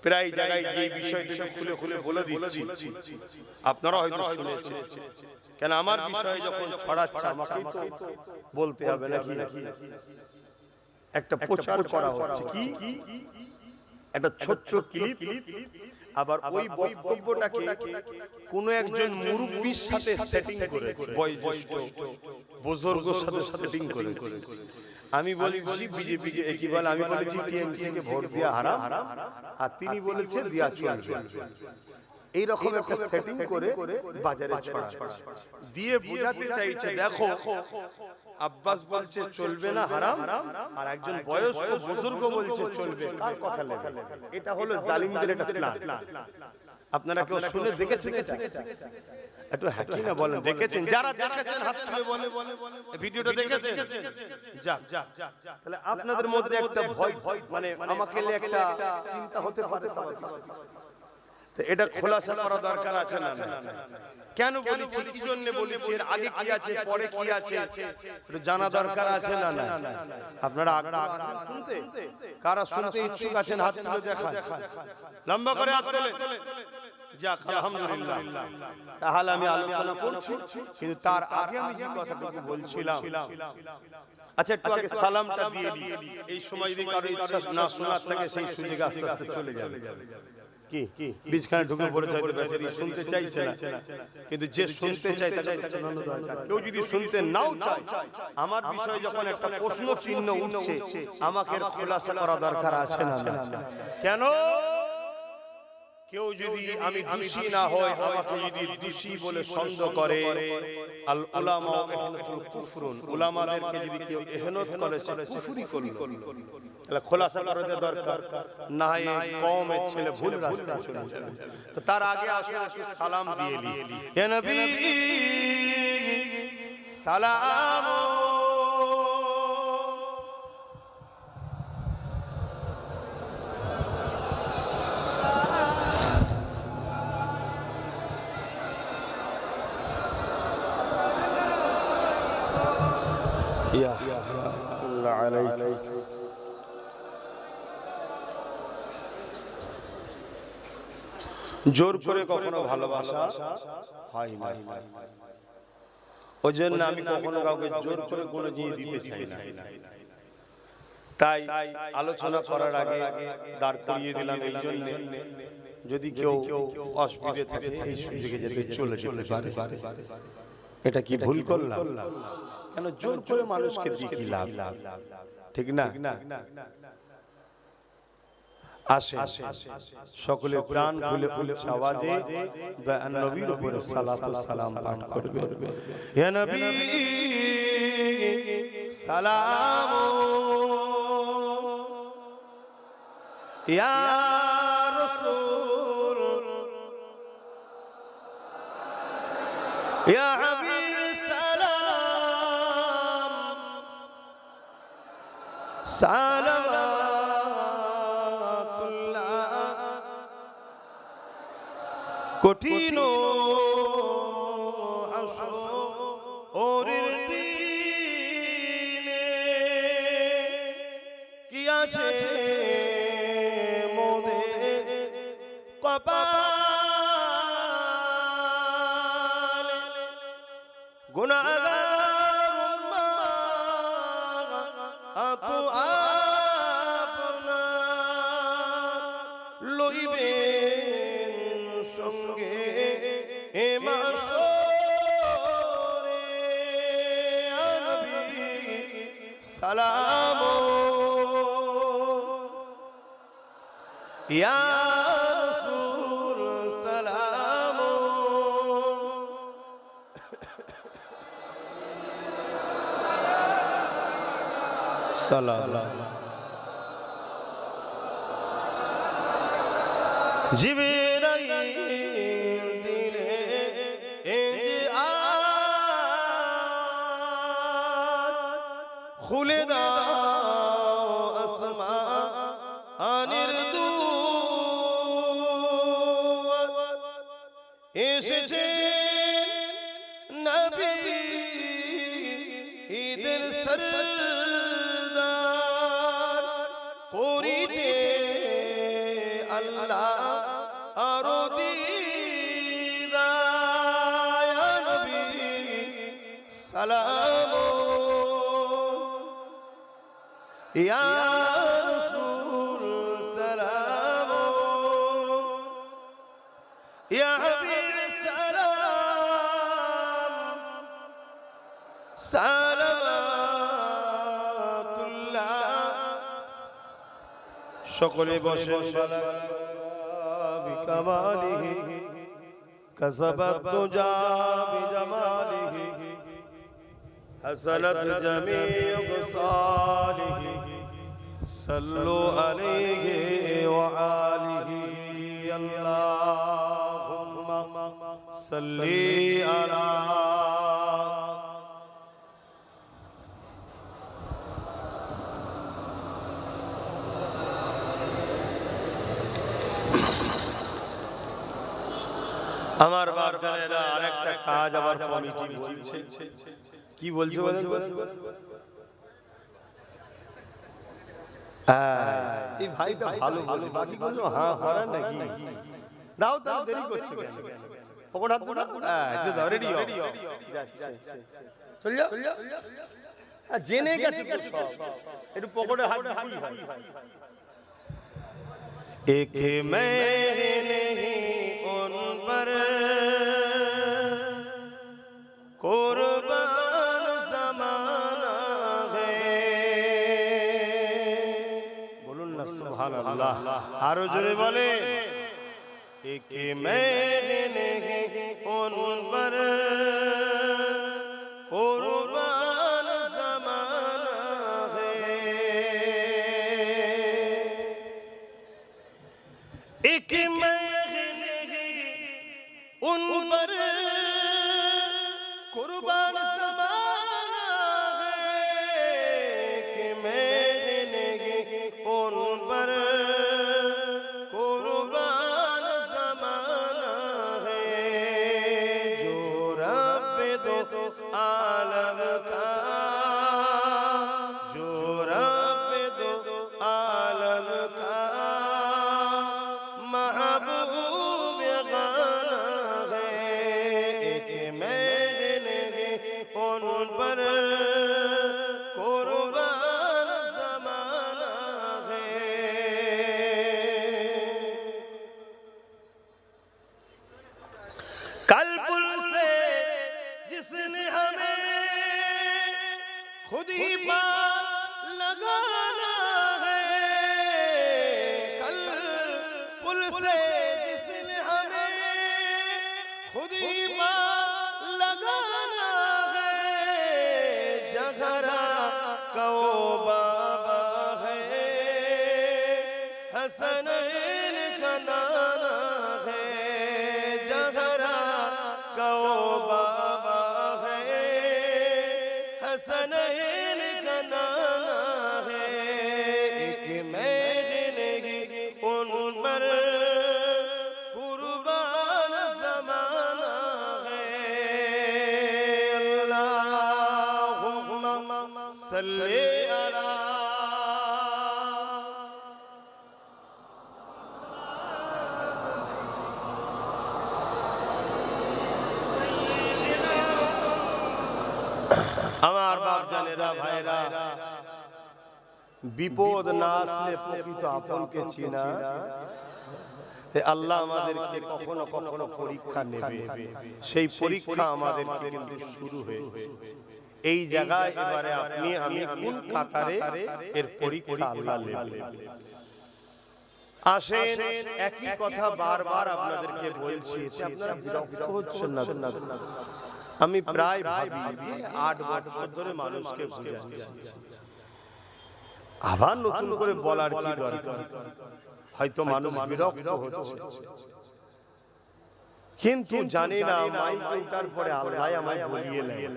Speaker 1: প্রায় জায়গায় যে বিষয়টা খুলে খুলে বলে দিচ্ছি, আপনারা হয়তো শুনেছেন। কেন আমার বিষয় যখন ছড়াচ্ছে আমাকেই তো বলতে হবে নাকি? একটা প্রচার করা হচ্ছে, কি একটা ছোট্ট ক্লিপ, আবার ওই বক্তব্যটাকে কোন একজন মুরব্বির সাথে সেটিং করে, বয়োজ্যেষ্ঠ বুজুর্গের সাথে সেটিং করে। আমি বলেছি বিজেপি কে একই বলে, আমি বলেছি টিএমসি কে ভোট দেওয়া হারাম, আর তিনি বলেছে দেওয়া চলবে। এই রকম একটা সেটিং করে বাজারে ছড়াচ্ছে, দিয়ে বোঝাতে চাইছে দেখো আব্বাস বলছে চলবে না হারাম, আর একজন বয়স্ক বুজুর্গ বলছে চলবে, কার কথা লেগে? এটা হলো জালিমদের একটা প্ল্যান। আপনারা কেউ শুনে দেখেছেন এটা? একটু হাকি না বলেন, দেখেছেন? যারা দেখেছেন হাত তুলে বলে, ভিডিওটা দেখেছেন? যাক, তাহলে আপনাদের মধ্যে একটা ভয়, মানে আমাকে একটা চিন্তা হতে পারে। তো এটা খোলাসা করা দরকার আছে না? কেন বলেছি, কি জন্য বলেছি, এর আগে কি আছে পরে কি আছে একটু জানা দরকার আছে না? আপনারা শুনতে, কারা শুনতে ইচ্ছুক আছেন হাত তুলে দেখান, লম্বা করে হাত তোলেন। যাক, আলহামদুলিল্লাহ। তাহলে আমি আলোচনা করছি, কিন্তু তার আগে আমি যে কথাটুকু বলছিলাম, আচ্ছা একটু আগে সালামটা দিয়ে দিই। এই সময় যদি কারো ইচ্ছা না শোনার থাকে, সেই সুযোগে আস্তে আস্তে চলে যাবে। কি বীজখানে ঢুকে পড়ে যাবে, বেচারি শুনতে চাইছে না, কিন্তু যে শুনতে চায় তাকে শোনানো দরকার। কেউ যদি শুনতে নাও চায়, আমার বিষয়ে যখন একটা প্রশ্ন চিহ্ন উঠছে, আমাকে খোলাসা করা দরকার আছে না? কেন? কেউ যদি আমি দোষী না হয়, আমাকে যদি দোষী বলে সন্দেহ করে, আল উলামা ইহনাতুল কুফরুন, উলামাদেরকে যদি কেউ ইহনাত করে, সে কুফরি করল। তাহলে খোলাসা করা দরকার, না হয় কওমের ছেলে ভুল রাস্তায় চলে যাবে। তো তার আগে আসুন একটু সালাম দিয়ে নিই। ইয়া নবী সালাম, জোর করে কখনো ভালোবাসা হয় না। ওই জন্য আমি কখনো কাউকে জোর করে কোনো জিনিস দিতে চাই না। তাই আলোচনা করার আগে দাঁড় করিয়ে দিলাম এই জন্য, যদি কেউ অসুবিধে থাকে এই সুযোগে যেতে চলে যেতে পারে। এটা কি ভুল করলাম? কেন জোর করে মানুষকে দিয়ে কি লাভ? ঠিক না? আসে সকলে প্রাণ খুলে উচ্চ আওয়াজে দয়ার নবীর উপরে সালাত ও সালাম পাঠ করবে। ইয়া নবী সালাম, ইয়া রাসূল, ইয়া হাবিব সালাম, সালামাতুল্লাহ। কঠিন হাসরের দিনে কি আছে মোদের কপালে, গুনাহগার উম্মাহ আতো আপনা লইবেন সঙ্গে এ মাশরে। ইয়া নবী সালাম, ইয়া রাসূল সালাম, সালাম। জিবরাইল দিলে খুলে দাও আসমানের দুয়ার, এসেছে নবী ঈদের সরদার, করিতে আল্লাহ আরো দিদার। ইয়া নবী সালাম, ইয়া রাসূল সালাম, ইয়া হাবিব সালাম, সালামাতুল্লাহ। সকলে বসে বিকামালিহি কাসাবাত তুজা বিজামালিহি হাসানাত জামিউ সালিহি সাল্লু আলাইহি ওয়া আলিহি। আল্লাহুম্মা সাল্লি আলা আমার বাপ জানেরা আরেকটা কাজ আবার কমিটি বলছে, কি বলছে বলেন? এই ভাইটা ভালো বলে, বাকি গুলো হ্যাঁ করেন নাকি? দাও তাও দেরি করছে কেন? পকেট হাত দাও, এই দাও, রেডি হও, যাচ্ছে চল যাও, জেনে গেছে তো সব, একটু পকেটে হাত দিতেই হয়। एक मैं नहीं उन पर कुर्बान ज़माना है, बोलून ना सुभान अल्लाह, आरो जोरे बोले, एक मैं नहीं उन पर कुर्बान ज़माना है, एक मैं उन पर कुर्बान ज़माना है, कि मैं उन पर कुर्बान ज़माना है, जो रब दो आलम का, जो रब दो आलम का महबूब गाना है, एक मैंने उन पर कुर्बान ज़माना है। कल पुल से जिसने हमें खुद ही पार लगाना है, कल पुल से जिसने हमें खुद ही पार लगाना है, जगरा को बाबा है, हसनैन का नाना है, जगरा को बाबा है, हसनैन का नाना है, एक मैंने उन पर कुर्बान ज़माना है। अल्लाहुम्मा सल्ली अला আমার বাপ জানেরা ভাইরা, বিপদ না আসলে প্রকৃত আপনকে চিনা, আল্লাহ আমাদেরকে কখনো কখনো পরীক্ষা নেবে, সেই পরীক্ষা আমাদেরকে কিন্তু শুরু হয়েছে এই জায়গায়। এবারে আপনি আমি কোন কাতারে এর পরীক্ষা আল্লাহ নেবে? আসেন, একই কথা বারবার আপনাদেরকে বলছি, এতে আপনারা বিরক্ত হচ্ছেন না? আমি প্রায় ভাবি যে 8 বছর ধরে মানুষকে বুঝাচ্ছি, আবার নতুন করে বলার কি দরকার? হয়তো মানুষ বিরক্ত হচ্ছে, কিন্তু জানি না মাইকে উঠার পরে আল্লাহ আমায় বলিয়ে নেয়,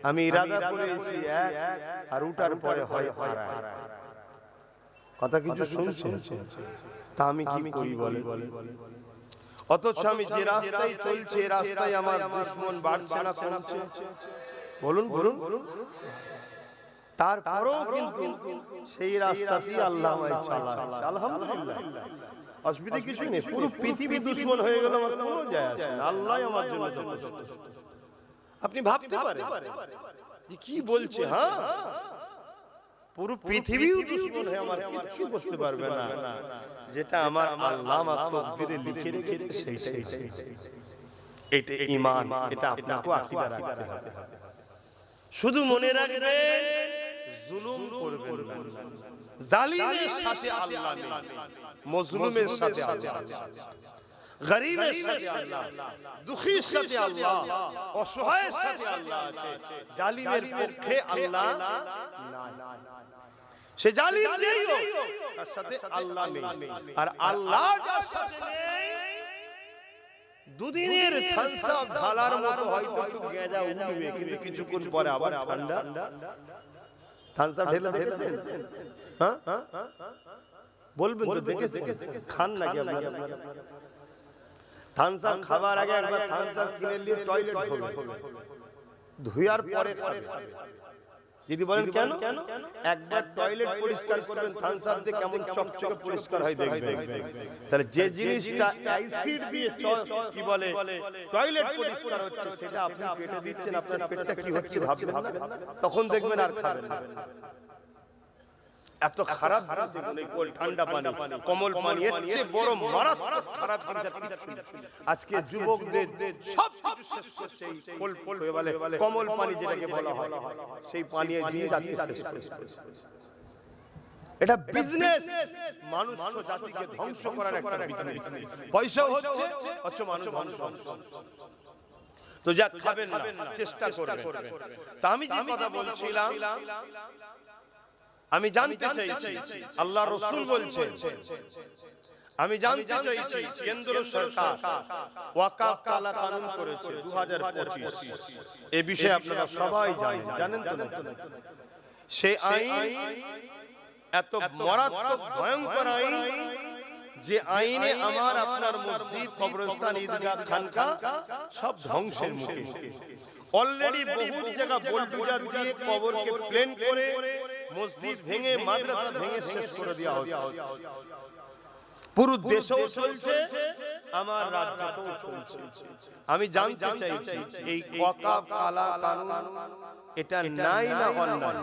Speaker 1: আমি ইরাদা করে এসেছি এক, আর উঠার পরে হয় হারা। কথা কিছু শুনছেন? তা আমি কি করি বলে? অথচ আমি যে রাস্তায় চলছি, এই রাস্তায় আমার দুশমন বাড়ছে না কমছে? বলুন বলুন। তারপরেও কিন্তু সেই রাস্তাতেই আল্লাহ আমায় চালাচ্ছে, আলহামদুলিল্লাহ, অসুবিধা কিছু নেই। পুরো পৃথিবী দুশমন হয়ে গেল, আমার কোনো যায় আসে না, আল্লাহ আমার জন্য যথেষ্ট। আপনি ভাবতে পারেন যে কি বলছে? হ্যাঁ, পুরো পৃথিবীও দুশমন হয়ে আমার কিছু করতে পারবে না, যেটা আমার আল্লাহ আমার তকদিরে লিখে রেখেছে সেইটাই। এটা ঈমান, এটা আপনাকে আকীদা রাখতে হবে। শুধু মনে রাখবেন, জুলুম করবেন না, জালিমের সাথে আল্লাহ নেই, মজলুমের সাথে আল্লাহ, গরীবের সাথে আল্লাহ, দুঃখীর সাথে আল্লাহ, অসহায়ের সাথে আল্লাহ আছে। জালিমের পক্ষে আল্লাহ নাই। সে জালিম যেই হোক, তার সাথে আল্লাহ নেই। আর আল্লাহ যার সাথে নেই, দুদিনের ঠান্ডা ঢালার মতো হয়তো একটু গেঁজা উঠবে, কিন্তু কিছুক্ষণ পরে আবার ঠান্ডা। ঠান্ডা ঢেলে দেখেছেন? হ্যাঁ, বলবেন তো দেখেছেন? খান নাকি আপনারা? থামস আপ খাবার আগে একবার থামস আপ কিনে নিয়ে টয়লেট ধোবে, ধুয়ার পরে খাবে। যদি বলেন কেন, একবার টয়লেট পরিষ্কার করবেন থামস আপ দিয়ে কেমন চকচকে পরিষ্কার হয় দেখবেন। তাহলে যে জিনিসটা অ্যাসিড দিয়ে কি বলে টয়লেট পরিষ্কার হচ্ছে, সেটা আপনি পেটে দিচ্ছেন, আপনার পেটটা কি হচ্ছে ভাববেন না, তখন দেখবেন আর খাবেন না। এত খারাপ দেখুন এই কোল ঠান্ডা পানি, কমল পানি, এর চেয়ে বড় মারাত্মক খারাপ জিনিস আজকে যুবকদের সব কিছু শেষ করছে এই কোল বলে কমল পানি যেটাকে বলা হয়, সেই পানি জিনিস আজকে শেষ করছে। এটা বিজনেস, মানুষ জাতিকে ধ্বংস করার একটা বিজনেস, পয়সা হচ্ছে অথচ মানুষ ধ্বংস হচ্ছে। তো যা খাবেন না, চেষ্টা করবেন। তা আমি যে কথা বলছিলাম, আমি জানতে চাইছি আল্লাহ রাসূল বলছেন, আমি জানতে চাইছি কেন্দ্র সরকার ওয়াকফ কালা কানুন করেছে 2025, এই বিষয়ে আপনারা সবাই জানেন তো? সেই আইন এত মারাত্মক ভয়ঙ্কর আইন যে আইনে আমার আপনার মসজিদ, কবরস্থান, ঈদগাহ, খানকা সব ধ্বংসের মুখে। অলরেডি বহু জায়গা বুলডোজার দিয়ে কবরকে প্লেন করে মসজিদ ভেঙে, মাদ্রাসা ভেঙে শেষ করে দেওয়া হচ্ছে। পুরো দেশেও চলছে, আমার রাজ্যেও চলছে। আমি জানতে চাইছি এই ওয়াকফ কালা কানুন এটা নাই না অন্যায়?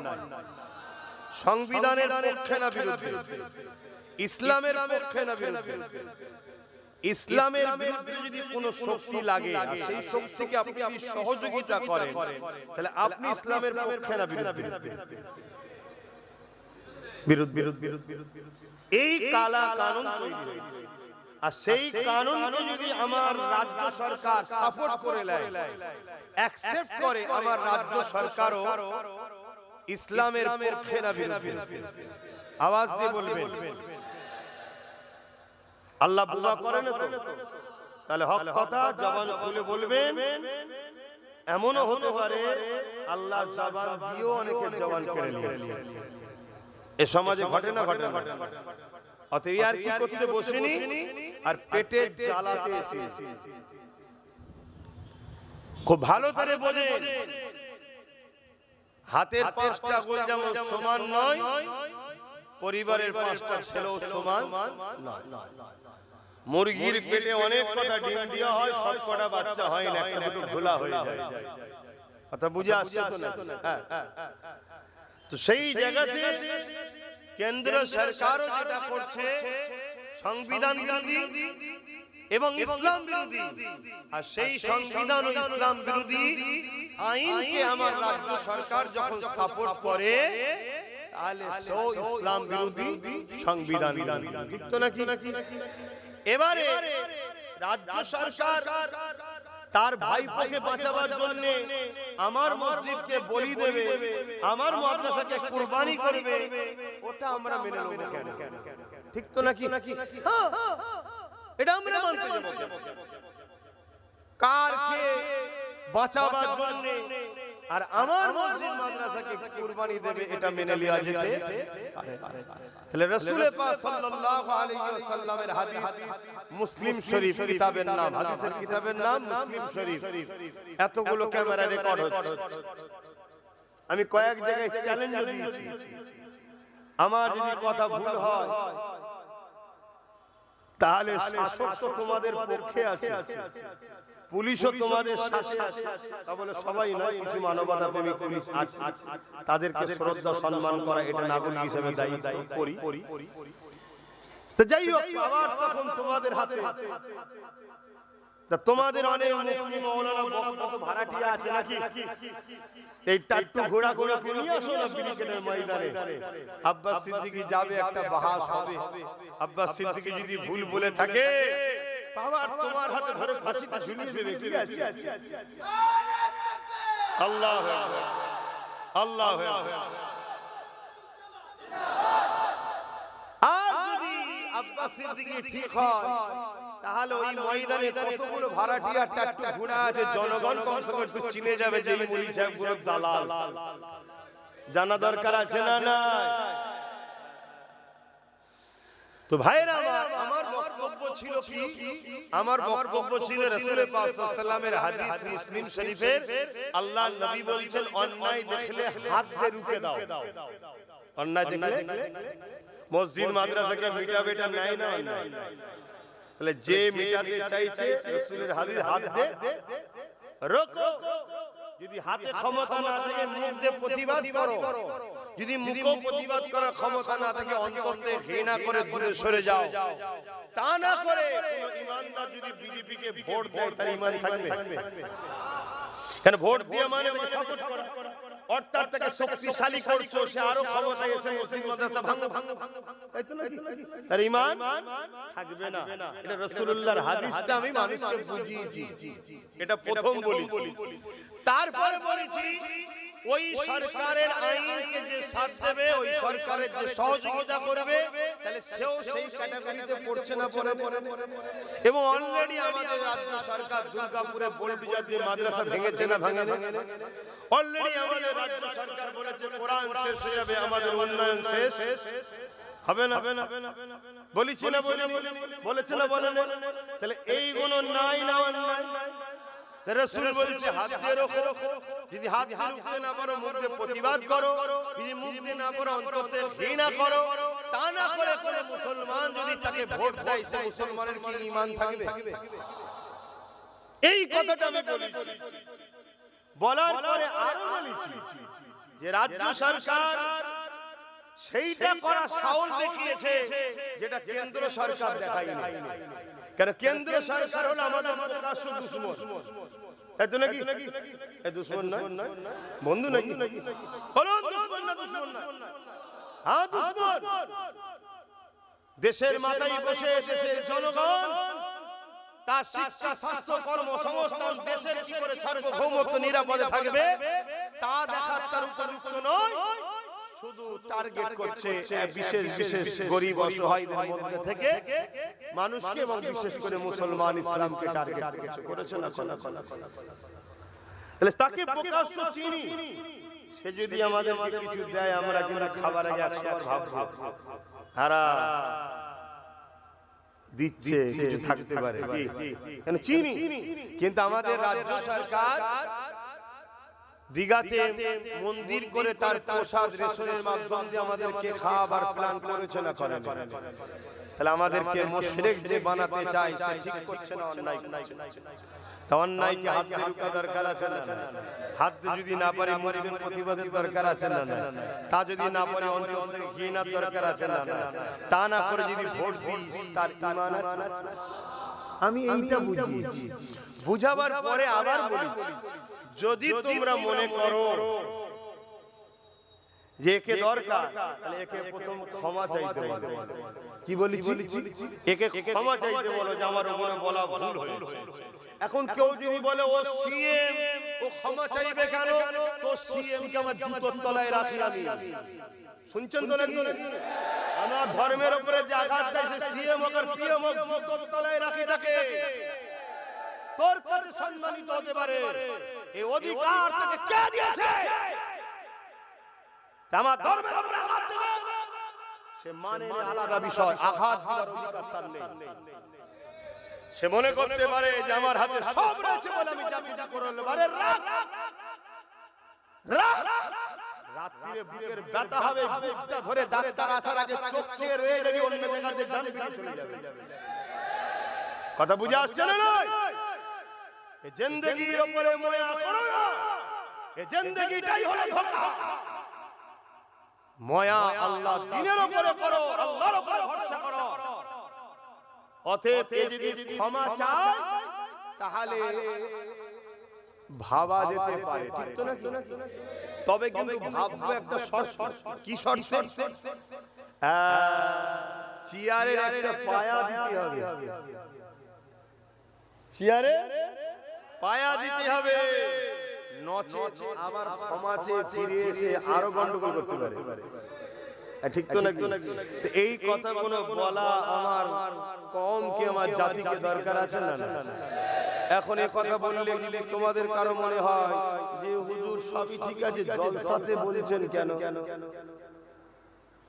Speaker 1: সংবিধানের পক্ষে না বিরুদ্ধে? ইসলামের পক্ষে না বিরুদ্ধে? ইসলামের বিরুদ্ধে যদি কোনো শক্তি লাগে, সেই শক্তিকে আপনি যদি সহযোগিতা করেন, তাহলে আপনি ইসলামের পক্ষে না বিরুদ্ধে? এই কালা কানুন তৈরি হয়েছে, আর সেই কানুনকে যদি আমার রাজ্য সরকার সাপোর্ট করে নেয়, অ্যাকসেপ্ট করে, আমার রাজ্য সরকারও ইসলামের পক্ষে না বিরুদ্ধে? আওয়াজ দিয়ে বলবেন। আল্লাহ বুঝা করেন তো? তাহলে হক কথা জবান খুলে বলবেন। এমনও হতে পারে আল্লাহ জবান দিয়েও অনেকের জবান কেড়ে নিয়েছে। এ সমাজে ঘটে না? ঘটে না? অতএব আর কি করতে বসেনি, আর পেটে জ্বালাতে এসেছি। খুব ভালো করে বোঝেন, হাতের 5টা আঙ্গুল যেমন সমান নয়, পরিবারের 5টা ছেলেও সমান নয়। মুরগির পেটে অনেক কটা ডিম দেওয়া হয়, সব কটা বাচ্চা হয় না, একটা দুটো ভোলা হয়ে যায়। কথা বুঝে আসছে তো না? তো সেই জায়গাতে কেন্দ্র সরকারও যেটা করছে সংবিধান বিরোধী এবং ইসলাম বিরোধী, আর সেই সংবিধান ও ইসলাম বিরোধী আইনকে আমার রাজ্য সরকার যখন সাপোর্ট করে, তাহলে সো ইসলাম বিরোধী, সংবিধান বিরোধী। ঠিক তো নাকি? এবারে রাজ্য সরকার তার ভাইপোকে বাঁচাবার জন্য আমার মসজিদকে বলি দেবে, আমার মাদ্রাসাকে কুরবানি করবে, ওটা আমরা মেনে নেব কেন? ঠিক তো নাকি? এটা আমরা মানতে যাব। কারকে বাঁচাবার জন্য আর আমার মসজিদ মাদ্রাসাকে কুরবানি দেবে, এটা মেনে নেওয়া যেতে পারে? তাহলে রাসূল পাক সাল্লাল্লাহু আলাইহি ওয়াসাল্লামের হাদিস, মুসলিম শরীফ কিতাবের নাম, হাদিসের কিতাবের নাম মুসলিম শরীফ, এতগুলো ক্যামেরা রেকর্ড হচ্ছে। আমি কয়েক জায়গায় চ্যালেঞ্জ দিয়েছি, আমার যদি কথা ভুল হয় তাহলে শাসক তো তোমাদের পক্ষে আছে, পুলিশও তোমাদের সাথে আছে, তা বলে সবাই নয়, কিছু মানবতা প্রেমী পুলিশ আছে, তাদেরকে শ্রদ্ধা সম্মান করা এটা নাগরিক হিসেবে দায়িত্ব করি। তো যাই হোক, আবার তখন তোমাদের হাতে। তা তোমাদের অনেক মুফতি মাওলানা বক্তা ভাড়াটিয়া আছে নাকি? এই টাট্টু ঘোড়া ঘোড়াকে নিয়ে আসো না ব্রিগেডের ময়দানে, আব্বাস সিদ্দিকী যাবে, একটা বাহাস হবে। আব্বাস সিদ্দিকী যদি ভুল বলে থাকে, আবার তোমার হাতে ধরে ফাঁসিতে ঝুলিয়ে দেবে। কি আছে? আল্লাহু আকবার, আল্লাহু আকবার। আর যদি আব্বাস সিদ্দিকী ঠিক হয়, তাহলে ওই ময়দানে কতগুলো ভাড়াটিয়া টাট্টু ঘোড়া আছে, জনগণ কমসে কম একটু চিনে যাবে যে এই মুলি সাহেব গুলো দালাল। জানা দরকার আছে না? না। তো ভাইরা, আমার বক্তব্য ছিল কি? আমার বক্তব্য ছিল রাসূল পাক সাল্লাল্লাহু আলাইহি ওয়াসাল্লামের হাদিস মুসলিম শরীফের, আল্লাহর নবী বলছেন অন্যায় দেখলে হাত দিয়ে রুখে দাও। অন্যায় দেখলে মসজিদ মাদ্রাসাকে মিটাবে, এটা নাই না অন্যায়। তাহলে যে মিটাতে চাইছে রাসূলের হাদিস হাত দিয়ে রোকো। যদি হাতে ক্ষমতা না থাকে মুখ দিয়ে প্রতিবাদ করো। যদি মুখে প্রতিবাদ করার ক্ষমতা না থাকে অন্তর থেকে ঘৃণা করে দূরে সরে যাও। তা না করে কোন ইমানদার যদি বিজেপিকে ভোট দেয় তার ঈমান থাকবে? কেন ভোট দিয়ে মানে সাপোর্ট করা, অর্থাৎ তাকে শক্তিশালী করছো, সে আরো ক্ষমতায় এসে মসজিদ মাদ্রাসা ভাঙো, তাই তো নাকি? তার ঈমান থাকবে না। এটা রাসূলুল্লাহর হাদিসটা আমি মানুষকে বুঝিয়েছি, এটা প্রথম বলি। তারপর বলেছি ওই সরকারের আইনকে যে সাথ দেবে, ওই সরকারের যে সহযোগিতা করবে, তাহলে সেও সেই ক্যাটাগরিতে পড়ছে না পড়ে? এবং অলরেডি আমাদের রাজ্য সরকার দুর্গাপুরে বুলডোজার দিয়ে মাদ্রাসা ভেঙেছে না ভাঙেনি? অলরেডি আমাদের রাজ্য সরকার বলেছে কোরআন শেষ হয়ে যাবে, আমাদের উন্নয়ন শেষ হবে না। বলেছি না বলেছে না বলেন? তাহলে এইগুলো নাই না অন্যায়? রাসূল বলছে হাত দিয়ে রোখো। যদি হাত দিয়ে রুখতে না পারো মুখ দিয়ে প্রতিবাদ করো। যদি মুখ দিয়ে না পারো অন্তর থেকে ঘৃণা করো। তা না করে কোন মুসলমান যদি তাকে ভোট দেয়, সে মুসলমানের কি ঈমান থাকবে? এই কথাটা আমি বলেছি। বলার পরে আরো বলেছি যে রাজ্য সরকার সেইটা করার সাহস দেখিয়েছে যেটা কেন্দ্র সরকার দেখায়নি। কারণ কেন্দ্র সরকার হলো আমাদের প্রকাশ্য দুশমন, তাই তো নাকি? এই দুশমন নয়, বন্ধু নাকি? হলো দুশমন না দুশমন না? হ্যাঁ দুশমন। দেশের মাথায় বসে দেশের জনগণ তার শিক্ষা, স্বাস্থ্য, কর্মসংস্থান, দেশের কি করে সার্বভৌমত্ব নিরাপদে থাকবে তা দেখার তার উপযুক্ত নয়। শুধু টার্গেট করছে বিশেষ বিশেষ গরিব অসহায়দের মধ্যে থেকে মানুষকে, এবং বিশেষ করে মুসলমান ইসলামকে টার্গেট করেছে না? তাহলে তাকে প্রকাশ্য চিনি। সে যদি আমাদেরকে কিছু দেয় আমরা কিন্তু খাবার আগে 100 বার ভাববো, হারা দিচ্ছে কিছু থাকতে পারে, কেন চিনি। কিন্তু আমাদের রাজ্য সরকার দিঘাতে মন্দির করে তার প্রসাদ রেশনের মাধ্যম দিয়ে আমাদেরকে খাওয়াবার প্ল্যান করেছে না করে? তাহলে আমাদেরকে মুশরিক যে বানাতে চায় সে ঠিক করছে না, অন্যায়? তা অন্যায়কে হাত দিয়ে রুখা দরকার আছে না? হাত দিয়ে যদি না পারে মুখের প্রতিবাদের দরকার আছে না? তা যদি না পারে অন্তর থেকে ঘৃণার দরকার আছে না? তা না করে যদি ভোট দিই তার ঈমান আছে? আমি এইটা বুঝিয়েছি। বুঝাবার পরে আবার বলি, যদি তোমরা মনে করো যে একে দরকার, তাহলে একে প্রথম ক্ষমা চাইতে বলো। কি বলেছি? একে ক্ষমা চাইতে বলো যে আমার উপরে বলা ভুল হয়েছে। এখন কেউ যদি বলে ও সিএম, ও ক্ষমা চাইবে কেন? তো সিএম কে আমার জুতোর তলায় রাখি আমি। শুনছেন তো নাকি? আমার ধর্মের উপরে যে আঘাত দেয় সে সিএম হোক আর পিএম হোক, জুতোর তলায় রাখি তাকে। তোর কাছে সম্মানিত হতে পারে, এই অধিকার তাকে কে দিয়েছে? আমার ধর্মের উপরে আঘাত দেবে, সে মানে আলাদা বিষয়, আঘাত দেওয়ার অধিকার তার নেই। সে মনে করতে পারে যে আমার হাতে সব রয়েছে বলে আমি যা কিছু করতে পারি। রাত্রিরে বুকের ব্যথা হবে, বুকটা ধরে ডাক্তার আসার আগে চোখ চেয়ে রয়ে যাবে, অন্য জায়গাতে জান দিয়ে চলে যাবে। কথা বুঝে আসছে না? এই জিন্দেগির উপরে মায়া করো না, এই জিন্দেগিটাই হলো ধোঁকা। মায়া আল্লাহ দ্বীনের উপরে করো, আল্লাহর উপরে ভরসা করো। অতএব যদি ক্ষমা চায় তাহলে ভাবা যেতে পারে, ঠিক তো নাকি? তবে কিন্তু ভাববো একটা শর্ত। কি শর্ত? চেয়ারের একটা পায়া দিতে হবে। চেয়ারে পায়া দিতে হবে, নচেত আবার ক্ষমা চেয়ে ফিরে এসে আরো গন্ডগোল করতে পারে, ঠিক তো নাকি? এই কথাগুলো বলা আমার কওমকে, আমার জাতিকে দরকার আছে না? এখন এই কথা বললে যদি তোমাদের কারো মনে হয় যে হুজুর সবই ঠিক আছে, জলসাতে বলছেন কেন?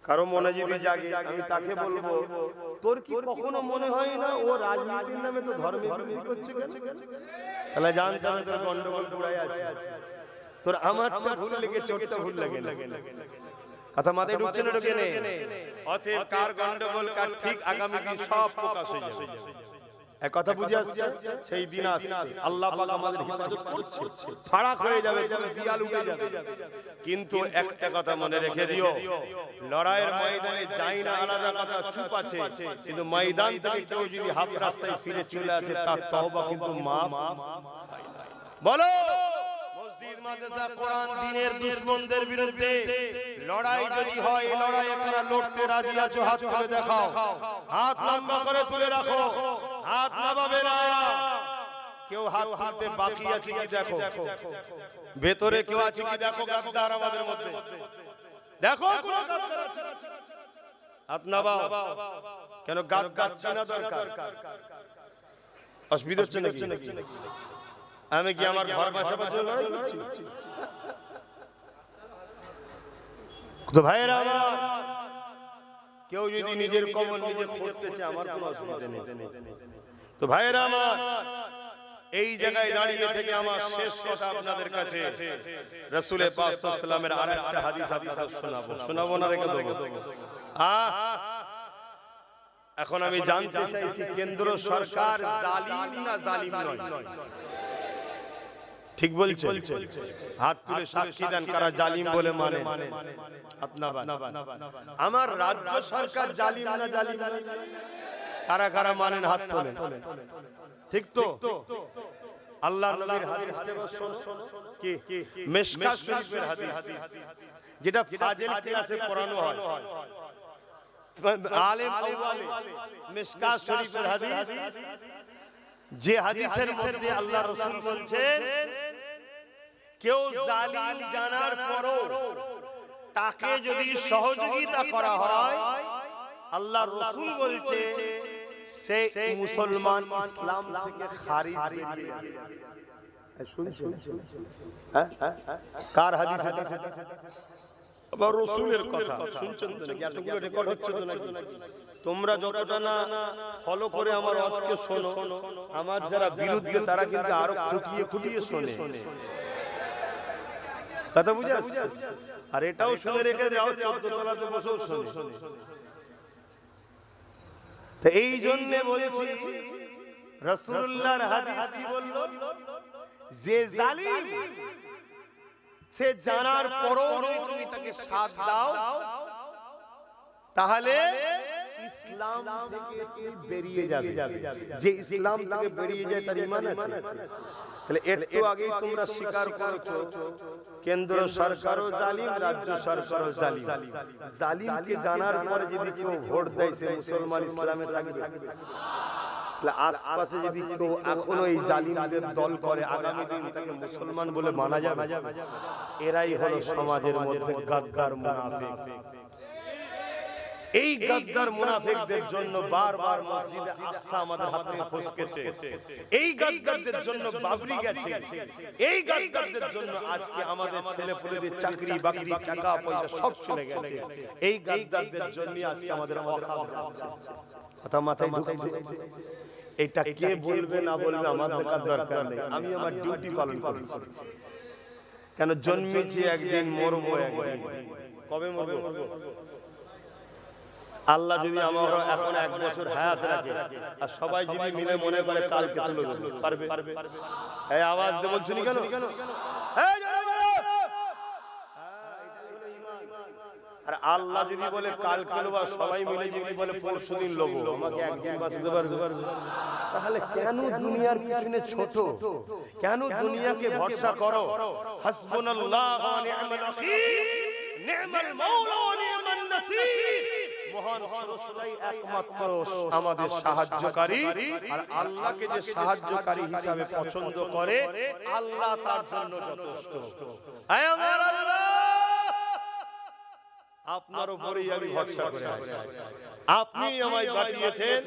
Speaker 1: কারো মনে যদি জাগে আমি তাকে বলবো, তোর কি কখনো মনে হয় না ও রাজনীতির নামে তো ধর্মে বিরোধী করছে কেন? তাহলে জানতে হবে তোর গন্ডগোল পুরাই আছে, তোর আমারটা ভুল লেগেছে, ওরটা ভুল লাগে না। কথা মাথায় ঢুকছে না ঢুকে নেই? অতএব কার গন্ডগোল কার ঠিক আগামী দিন সব প্রকাশ হয়ে যাবে। এক কথা বুঝে আসছে? সেই দিন আসছে, আল্লাহ পাক আমাদের হিফাজত করছে, ফারাক হয়ে যাবে, দিয়াল উঠে যাবে। কিন্তু একটা কথা মনে রেখে দিও, লড়াইয়ের ময়দানে যাই না আলাদা কথা, চুপ আছে, কিন্তু ময়দান থেকে কেউ যদি হাফ রাস্তায় ফিরে চলে আসে তার তওবা কিন্তু মাফ। বলো, মসজিদ মাদ্রাসা কোরআন দ্বীনের দুশমনদের বিরুদ্ধে লড়াই যদি হয়, এই লড়াইয়ে কারা লড়তে রাজি আছো হাত তুলে দেখাও, হাত লম্বা করে তুলে রাখো, হাত নামাবে না। কেউ হাত তুলতে বাকি আছে কি দেখো, ভেতরে কেউ আছে কি দেখো, গাদ্দার আমাদের মধ্যে দেখো কোন গাদ্দার আছে, হাত নামাও। কেন গাদ্দার চেনা দরকার, অসুবিধা হচ্ছে নাকি? আমি কি আমার ঘর বাঁচাবার জন্য লড়াই করছি? তো ভাইয়েরা আমার, কেউ যদি নিজের কবর নিজে খুঁড়তে চায় আমার কোনো অসুবিধা নেই। তো ভাইয়েরা আমার, এই জায়গায় দাঁড়িয়ে থেকে আমার শেষ কথা আপনাদের কাছে রাসূল পাক সাল্লাল্লাহু আলাইহি ওয়াসাল্লামের আরেকটা হাদিস আপনাদের শোনাবো না রেখে দেব। এখন আমি জানতে চাইছি, কেন্দ্র সরকার জালিম না জালিম নয়? ঠিক বলছে? হাত তুলে সাক্ষী দেন কারা জালিম বলে মানে। আমার রাজ্য সরকার জালিম না জালিম নয়? কারা কারা মানেন হাত তোলেন। ঠিক তো? আল্লাহর নবীর হাদিস থেকে শোনো, কি মিশকাত শরীফের হাদিস, যেটা ফাজিল ক্লাসে পড়ানো হয়, আলেম আউয়ালে মিশকাত শরীফের হাদিস, যে হাদিসের মধ্যে আল্লাহ রাসূল বলছেন, কেউ জালিম জানার পরও তাকে যদি সহযোগিতা করা হয়, আল্লাহ রাসূল বলছে সে মুসলমান, ইসলাম থেকে খারিজ বেরিয়ে যাবে। শুনছেন? কার হাদিস এটা? আবার রাসূলের কথা শুনছেন তো নাকি? এতগুলো রেকর্ড হচ্ছে তো নাকি? তোমরা যতটা না ফলো করে আমার আজকে শোনো, আমার যারা বিরুদ্ধে তারা কিন্তু আরো খুঁটিয়ে খুঁটিয়ে শোনে। কথা বুঝে আসছে? আর এটাও শুনে রেখে যাও, 14 তলাতে বসেও শোনে। তো এই জন্য বলছি, রাসূলুল্লাহর হাদিস কি বলল, যে জালিম সে জানার পরও তুমি তাকে সাথ দাও, তাহলে ইসলাম থেকে তুমি বেরিয়ে যাবে। যে ইসলাম থেকে বেরিয়ে যায় তার ঈমান আছে। তাহলে একটু আগেই তোমরা স্বীকার করেছো কেন্দ্র সরকারও জালিম, রাজ্য সরকারও জালিম। জালিমকে জানার পরে যদি কেউ ভোট দেয়, সে মুসলমান, ইসলামে থাকবে? আশপাশে যদি কেউ এখনো এই জালিমদের দল করে, আগামী দিন তাকে মুসলমান বলে মানা যাবে? এরাই হলো সমাজের মধ্যে গাদ্দার মুনাফিক। এই গাদ্দার মুনাফিকদের জন্য বারবার মসজিদে আকসা আমাদের হাত থেকে ফসকেছে, এই গাদ্দারদের জন্য বাবরি গেছে, এই গাদ্দারদের জন্য আজকে আমাদের ছেলেপুলেদের চাকরি বাকরি টাকা পয়সা সব চলে গেছে। এই গাদ্দারদের জন্য আজকে আমাদের অকাল যাচ্ছে। কথা মাথায় ঢুকছে? এটা কে বলবে না বলবে আমার দেখার দরকার নেই, আমি আমার ডিউটি পালন করছি। কেন জন্মেছি একদিন, মরবো একদিন। কবে মরবো? আল্লাহ যদি আমার এখন 1 বছর হায়াত রাখে, আর সবাই যদি মিলে মনে করে কালকে তুলে দেবে, পারবে? এই আওয়াজ দিয়ে বলছো নি কেন? আর আল্লাহ যদি বলে কালকে লোব, সবাই মিলে যদি বলে পরশুদিন লোব, আমাকে একদিন বাঁচতে পারবে? তাহলে কেন দুনিয়ার পিছনে ছোট? কেন দুনিয়াকে ভরসা করো? হাসবুনাল্লাহু ওয়া নি'মাল ওয়াকিল, নি'মাল মাওলা ওয়া নি'মান নাসির। মহান স্রষ্টাই একমাত্র আমাদের সাহায্যকারী, আর আল্লাহকে যে সাহায্যকারী হিসাবে পছন্দ করে, আল্লাহ তার জন্য যথেষ্ট। আয় আমার আল্লাহ, আপনার উপরেই আমি ভরসা করে আছি। আপনি আমায় বাঁচিয়েছেন,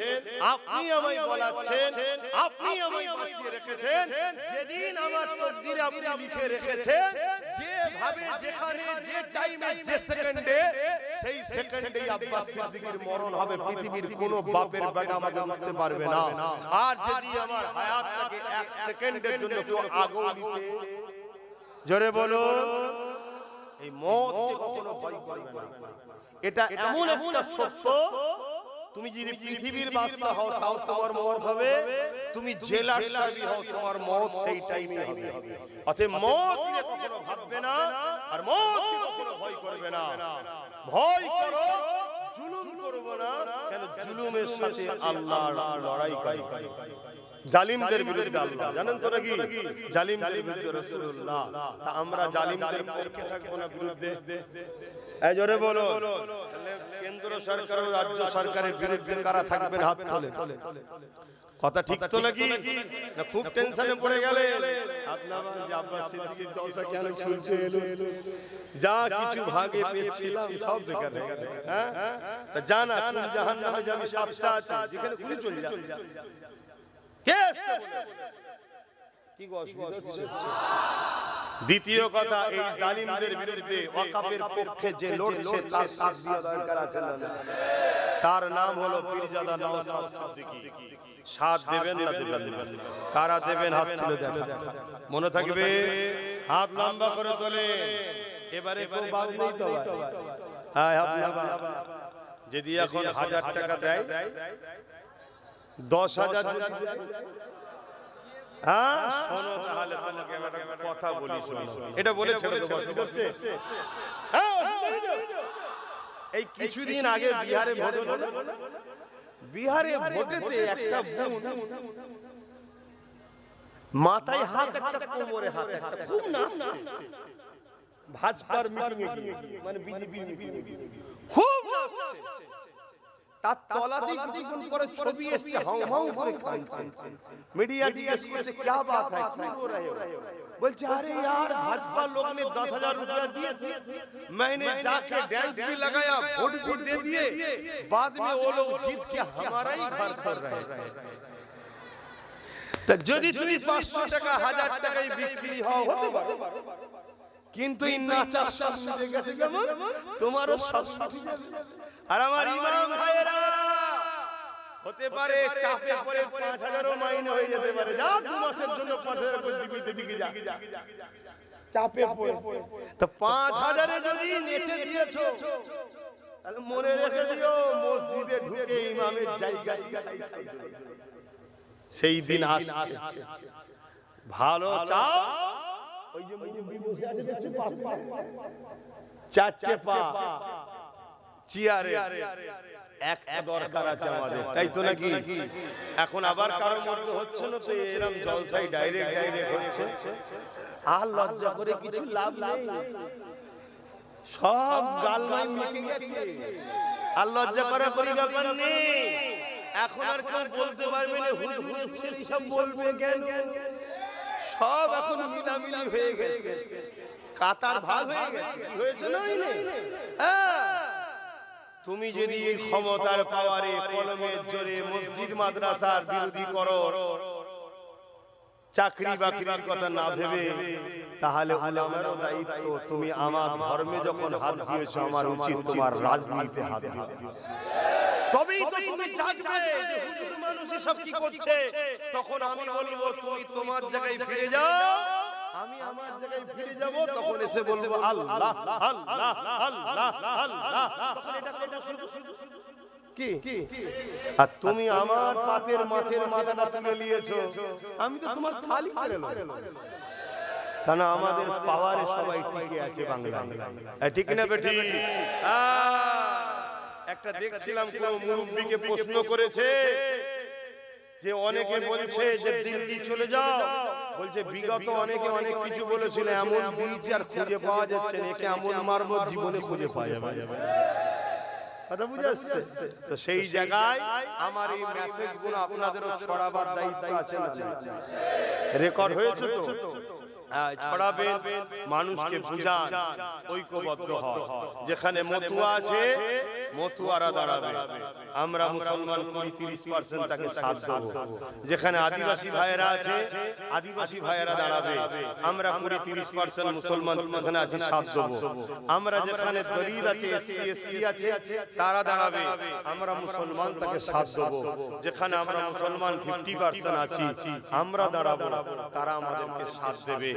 Speaker 1: আপনি আমায় বলাচ্ছেন, আপনি আমায় বাঁচিয়ে রেখেছেন। যেদিন আমার তকদিরে আপনি লিখে রেখেছেন, যেভাবে যেখানে যে টাইমে যে সেকেন্ডে সেই সেকেন্ডেই আব্বাস সিদ্দিকীর মরণ হবে। পৃথিবীর কোনো বাপের বেটা আমাকে মারতে পারবে না। আর যদি আমার হায়াত থাকে 1 সেকেন্ডের জন্য কেউ আগেও নিতে, জোরে বলো, এই মওতকে কখনো ভয় করবে না। এটা এমন একটা সত্য, তুমি যদি পৃথিবীর বাদশা হও তাও তোমার মওত হবে, তুমি জেলার সাহেব হও তোমার মওত সেই টাইমে হবে। অতএব মওত নিয়ে কখনো ভাববে না, আর মওতকে কখনো ভয় করবে না। ভয় করো, জুলুম করব না, কেন জুলুমের সাথে আল্লাহ লড়াই করে, জালিমদের বিরুদ্ধে আল্লাহ, জানেন তো নাকি? জালিমদের বিরুদ্ধে রাসূলুল্লাহ। তা আমরা জালিমদের পক্ষে থাকবো না বিরুদ্ধে? এই জোরে বলো, কেন্দ্র সরকার ও রাজ্য সরকারের বিরুদ্ধে কারা থাকবেন? হাত তোলে। কথা ঠিক তো নাকি? না খুব টেনশনে পড়ে গেলে আপনারা যে আব্বাস সিদ্দিকীর জলসা কেন শুনতে এলো, যা কিছু ভাগে পেয়েছিলাম সব বেকার হয়ে গেল। হ্যাঁ, তা জানা কোন জাহান্নামে যাবে 7টা আছে, যেখানে খুলে চলে যা। কি গো অসুবিধা হচ্ছে? দ্বিতীয় কথা, এই জালিমদের বিরুদ্ধে ওয়াকাফের পক্ষে যে লড়ছে তার সাথ দেওয়া দরকার আছে না? তার নাম হলো পীরজাদা নওশাদ সিদ্দিকী। সাথ দেবেন না দেবেন না? কারা দেবেন হাত তুলে দেখা, মনে থাকবে। হাত লম্বা করে তোলে। এবারে কেউ বাদ নেই তো ভাই? হ্যাঁ, যদি এখন 1000 টাকা দেয়, 10,000 হ্যাঁ শোনো, তাহলে তোমাকে একটা কথা বলি, শোনো। এটা বলে ছেড়ে দেবো, ঠিক আছে? এই কিছুদিন আগে বিহারে ভোট হলো। বিহারে ভোটেতে একটা বোন মাথায় হাত, একটা কোমরে হাত, একটা খুব নাচছে ভাজপার মিটিং এ গিয়ে, মানে বিজেপি মিটিং এ গিয়ে খুব নাচছে। তার তলাতেই কিছুক্ষণ পরে ছবি এসছে, হাউ হাউ করে কাঁদছে। মিডিয়া জিজ্ঞেস করছে क्या बात है, क्यों रो रहे हो? बोलছে अरे यार भाजपा लोग ने 10,000 रुपया दिए, मैंने जाके डांस भी लगाया, वोट भी दे दिए, बाद में वो लोग जीत के हमारा ही घर कर रहे हैं। तो যদি তুমি 500 টাকা 1000 টাকায় বিক্রি হও হতে পারে, কিন্তু এই নাচার সব মিটে গেছে কেমন? তোমারও সব মিটে যাবে। আর আমার ইমাম ভাইরা হতে পারে চাপে পড়ে 5,000 ও মাইনে হয়ে যেতে পারে। যা 2 মাসের জন্য 5,000 করে দিবিতে দিকে যা, চাপে পড়ে। তো 5,000 এ যদি নেচে দিয়েছো, তাহলে মনে রেখে দিও মসজিদে ঢুকে ইমামের জায়গা সেই দিন আসছে। ভালো চাও, ওই যে মুরব্বি বসে আছে দেখছো, 4টে পা চেয়ারে, একটা দরকার আছে আমাদের, তাই তো নাকি? এখন আবার কারোর মধ্যে হচ্ছে না তো, এরকম জলসাই ডাইরেক্ট হচ্ছে। আর লজ্জা করে কিছু লাভ নেই, সব গালমাই মেখে গেছে। আর লজ্জা করে ব্যাপার নেই। এখন আর কেউ বলতে পারবে না হুজুর সব বলবে কেন? সব এখন মিলামিলি হয়ে গেছে, কাতার ভাগ হয়ে গেছে। হয়েছে না? হ্যাঁ, তুমি যদি এই ক্ষমতার পাওয়ারে কলমের জোরে মসজিদ মাদ্রাসার বিরোধী করো, চাকরি বাকরির কথা না ভেবে, তাহলে উলামারও দায়িত্ব, তুমি আমার ধর্মে যখন হাত দিয়েছো, আমার উচিত তোমার রাজনীতিতে হাত দেওয়া। তবেই তো তুমি জানবে যে হুজুর মানুষ সব কি করছে। তখন আমি বলবো তুমি তোমার জায়গায় ফিরে যাও, আমি আমার জায়গায় ফিরে যাব। তখন এসে বলবো আল্লাহ আল্লাহ আল্লাহ আল্লাহ। তখন এটা কথা শুনবো কি? আর তুমি আমার পাতের মাছের মাথাটা তুলে নিয়েছো, আমি তো তোমার থালি কেড়ে নেব। কেন? আমাদের পাওয়ারে সবাই টিকে আছে বাংলায়, ঠিক না বেটি? একটা দেখছিলাম কোন মুরব্বিকে প্রশ্ন করেছে যে অনেকে বলছে যে দিল্লি চলে যাও, বলছে বিগত অনেকে অনেক কিছু বলেছিল, এমন দিয়েছে আর খুঁজে পাওয়া যাচ্ছে না, একে এমন মারবো জীবনে খুঁজে পাওয়া যাবে। কথা বুঝে আসছে তো? সেই জায়গায় আমার এই মেসেজগুলো আপনাদেরও ছড়াবার দায়িত্ব আছে না? রেকর্ড হয়েছে তো? ছড়াবেন, মানুষকে বুঝান, ঐক্যবদ্ধ হন। যেখানে মতুয়া আছে মতুয়ারা দাঁড়াবে, আমরা মুসলমান 20-30% তাকে সাথ দেব। যেখানে আদিবাসী ভাইয়েরা আছে আদিবাসী ভাইয়েরা দাঁড়াবে, আমরা 20-30% মুসলমান যেখানে আছে সাথ দেব। আমরা যেখানে দলিত আছে এসসি এসটি আছে তারা দাঁড়াবে, আমরা মুসলমান তাকে সাথ দেব। যেখানে আমরা মুসলমান 50% আছি আমরা দাঁড়াবো, তারা আমাদেরকে সাথ দেবে।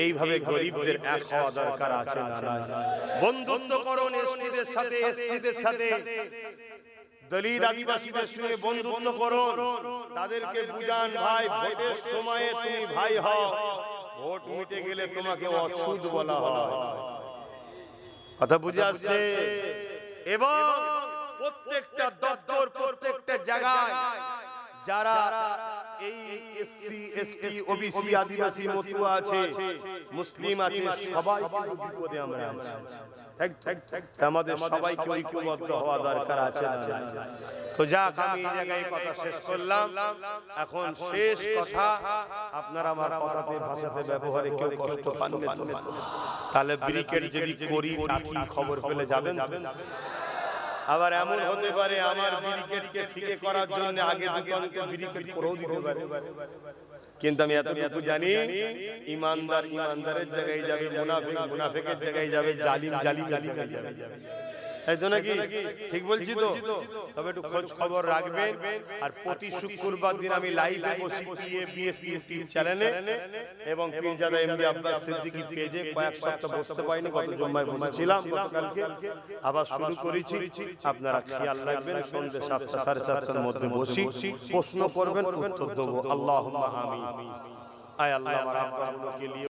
Speaker 1: এইভাবে গরিবদের এক হওয়া দরকার আছে না নাই? বন্ধুত্ব করুন এসটিদের সাথে, এসসিদের সাথে, দলিত আদিবাসীদের সঙ্গে বন্ধুত্ব করুন, তাদেরকে বুঝান ভাই ভোটের সময়ে তুমি ভাই হও, ভোট মিটে গেলে তোমাকে অছুত বলা হয়। কথা বুঝে আসছে? এবং প্রত্যেকটা দপ্তর প্রত্যেকটা জায়গায় যারা এই এসসি এসটি ওবিসি আদিবাসী মতুয়া আছে মুসলিম আছে সবাইকে বিপদে আমরা আছি। আমাদের সবাইকে ঐক্যবদ্ধ হওয়া দরকার আছে না? তো যাক, আমি এই জায়গায় কথা শেষ করলাম। এখন শেষ কথা, আপনারা আমার কথাতে ভাষাতে ব্যবহারে কেউ কষ্ট পাননি তো? তাহলে ব্রিকেট যদি করি কি খবর পেলে যাবেন? আবার এমন হতে পারে আমার ব্রিকেটকে ফিকে করার জন্য আগে দুজনকে ব্রিকেট করেও দিতে পারে। কিন্তু আমি এতটুকু জানি, ইমানদার ইমানদারের জায়গায় যাবে, মুনাফিক মুনাফিকের জায়গায় যাবে, জালিম জালিম জালিমের জায়গায় যাবে। তাই তো নাকি? ঠিক বলছি তো? তবে একটু খোঁজ খবর রাখবেন। আর প্রতি শুক্রবার দিন আমি লাইভে বসি পিএবিএস ইউটিউব চ্যানেলে এবং পীরজাদা এমডি আব্বাস সিদ্দিকী পেজে। কয়েক সপ্তাহ বসতে পারিনি, গত জুম্মায় বসেছিলাম, গতকালকে আবার শুরু করেছি। আপনারা খেয়াল রাখবেন, সন্ধ্যে 7টা 7:30টার মধ্যে বসি, প্রশ্ন করবেন, উত্তর দেবো। আল্লাহুম্মা আমিন। আয় আল্লাহ, আমার আব্বাগুলোকে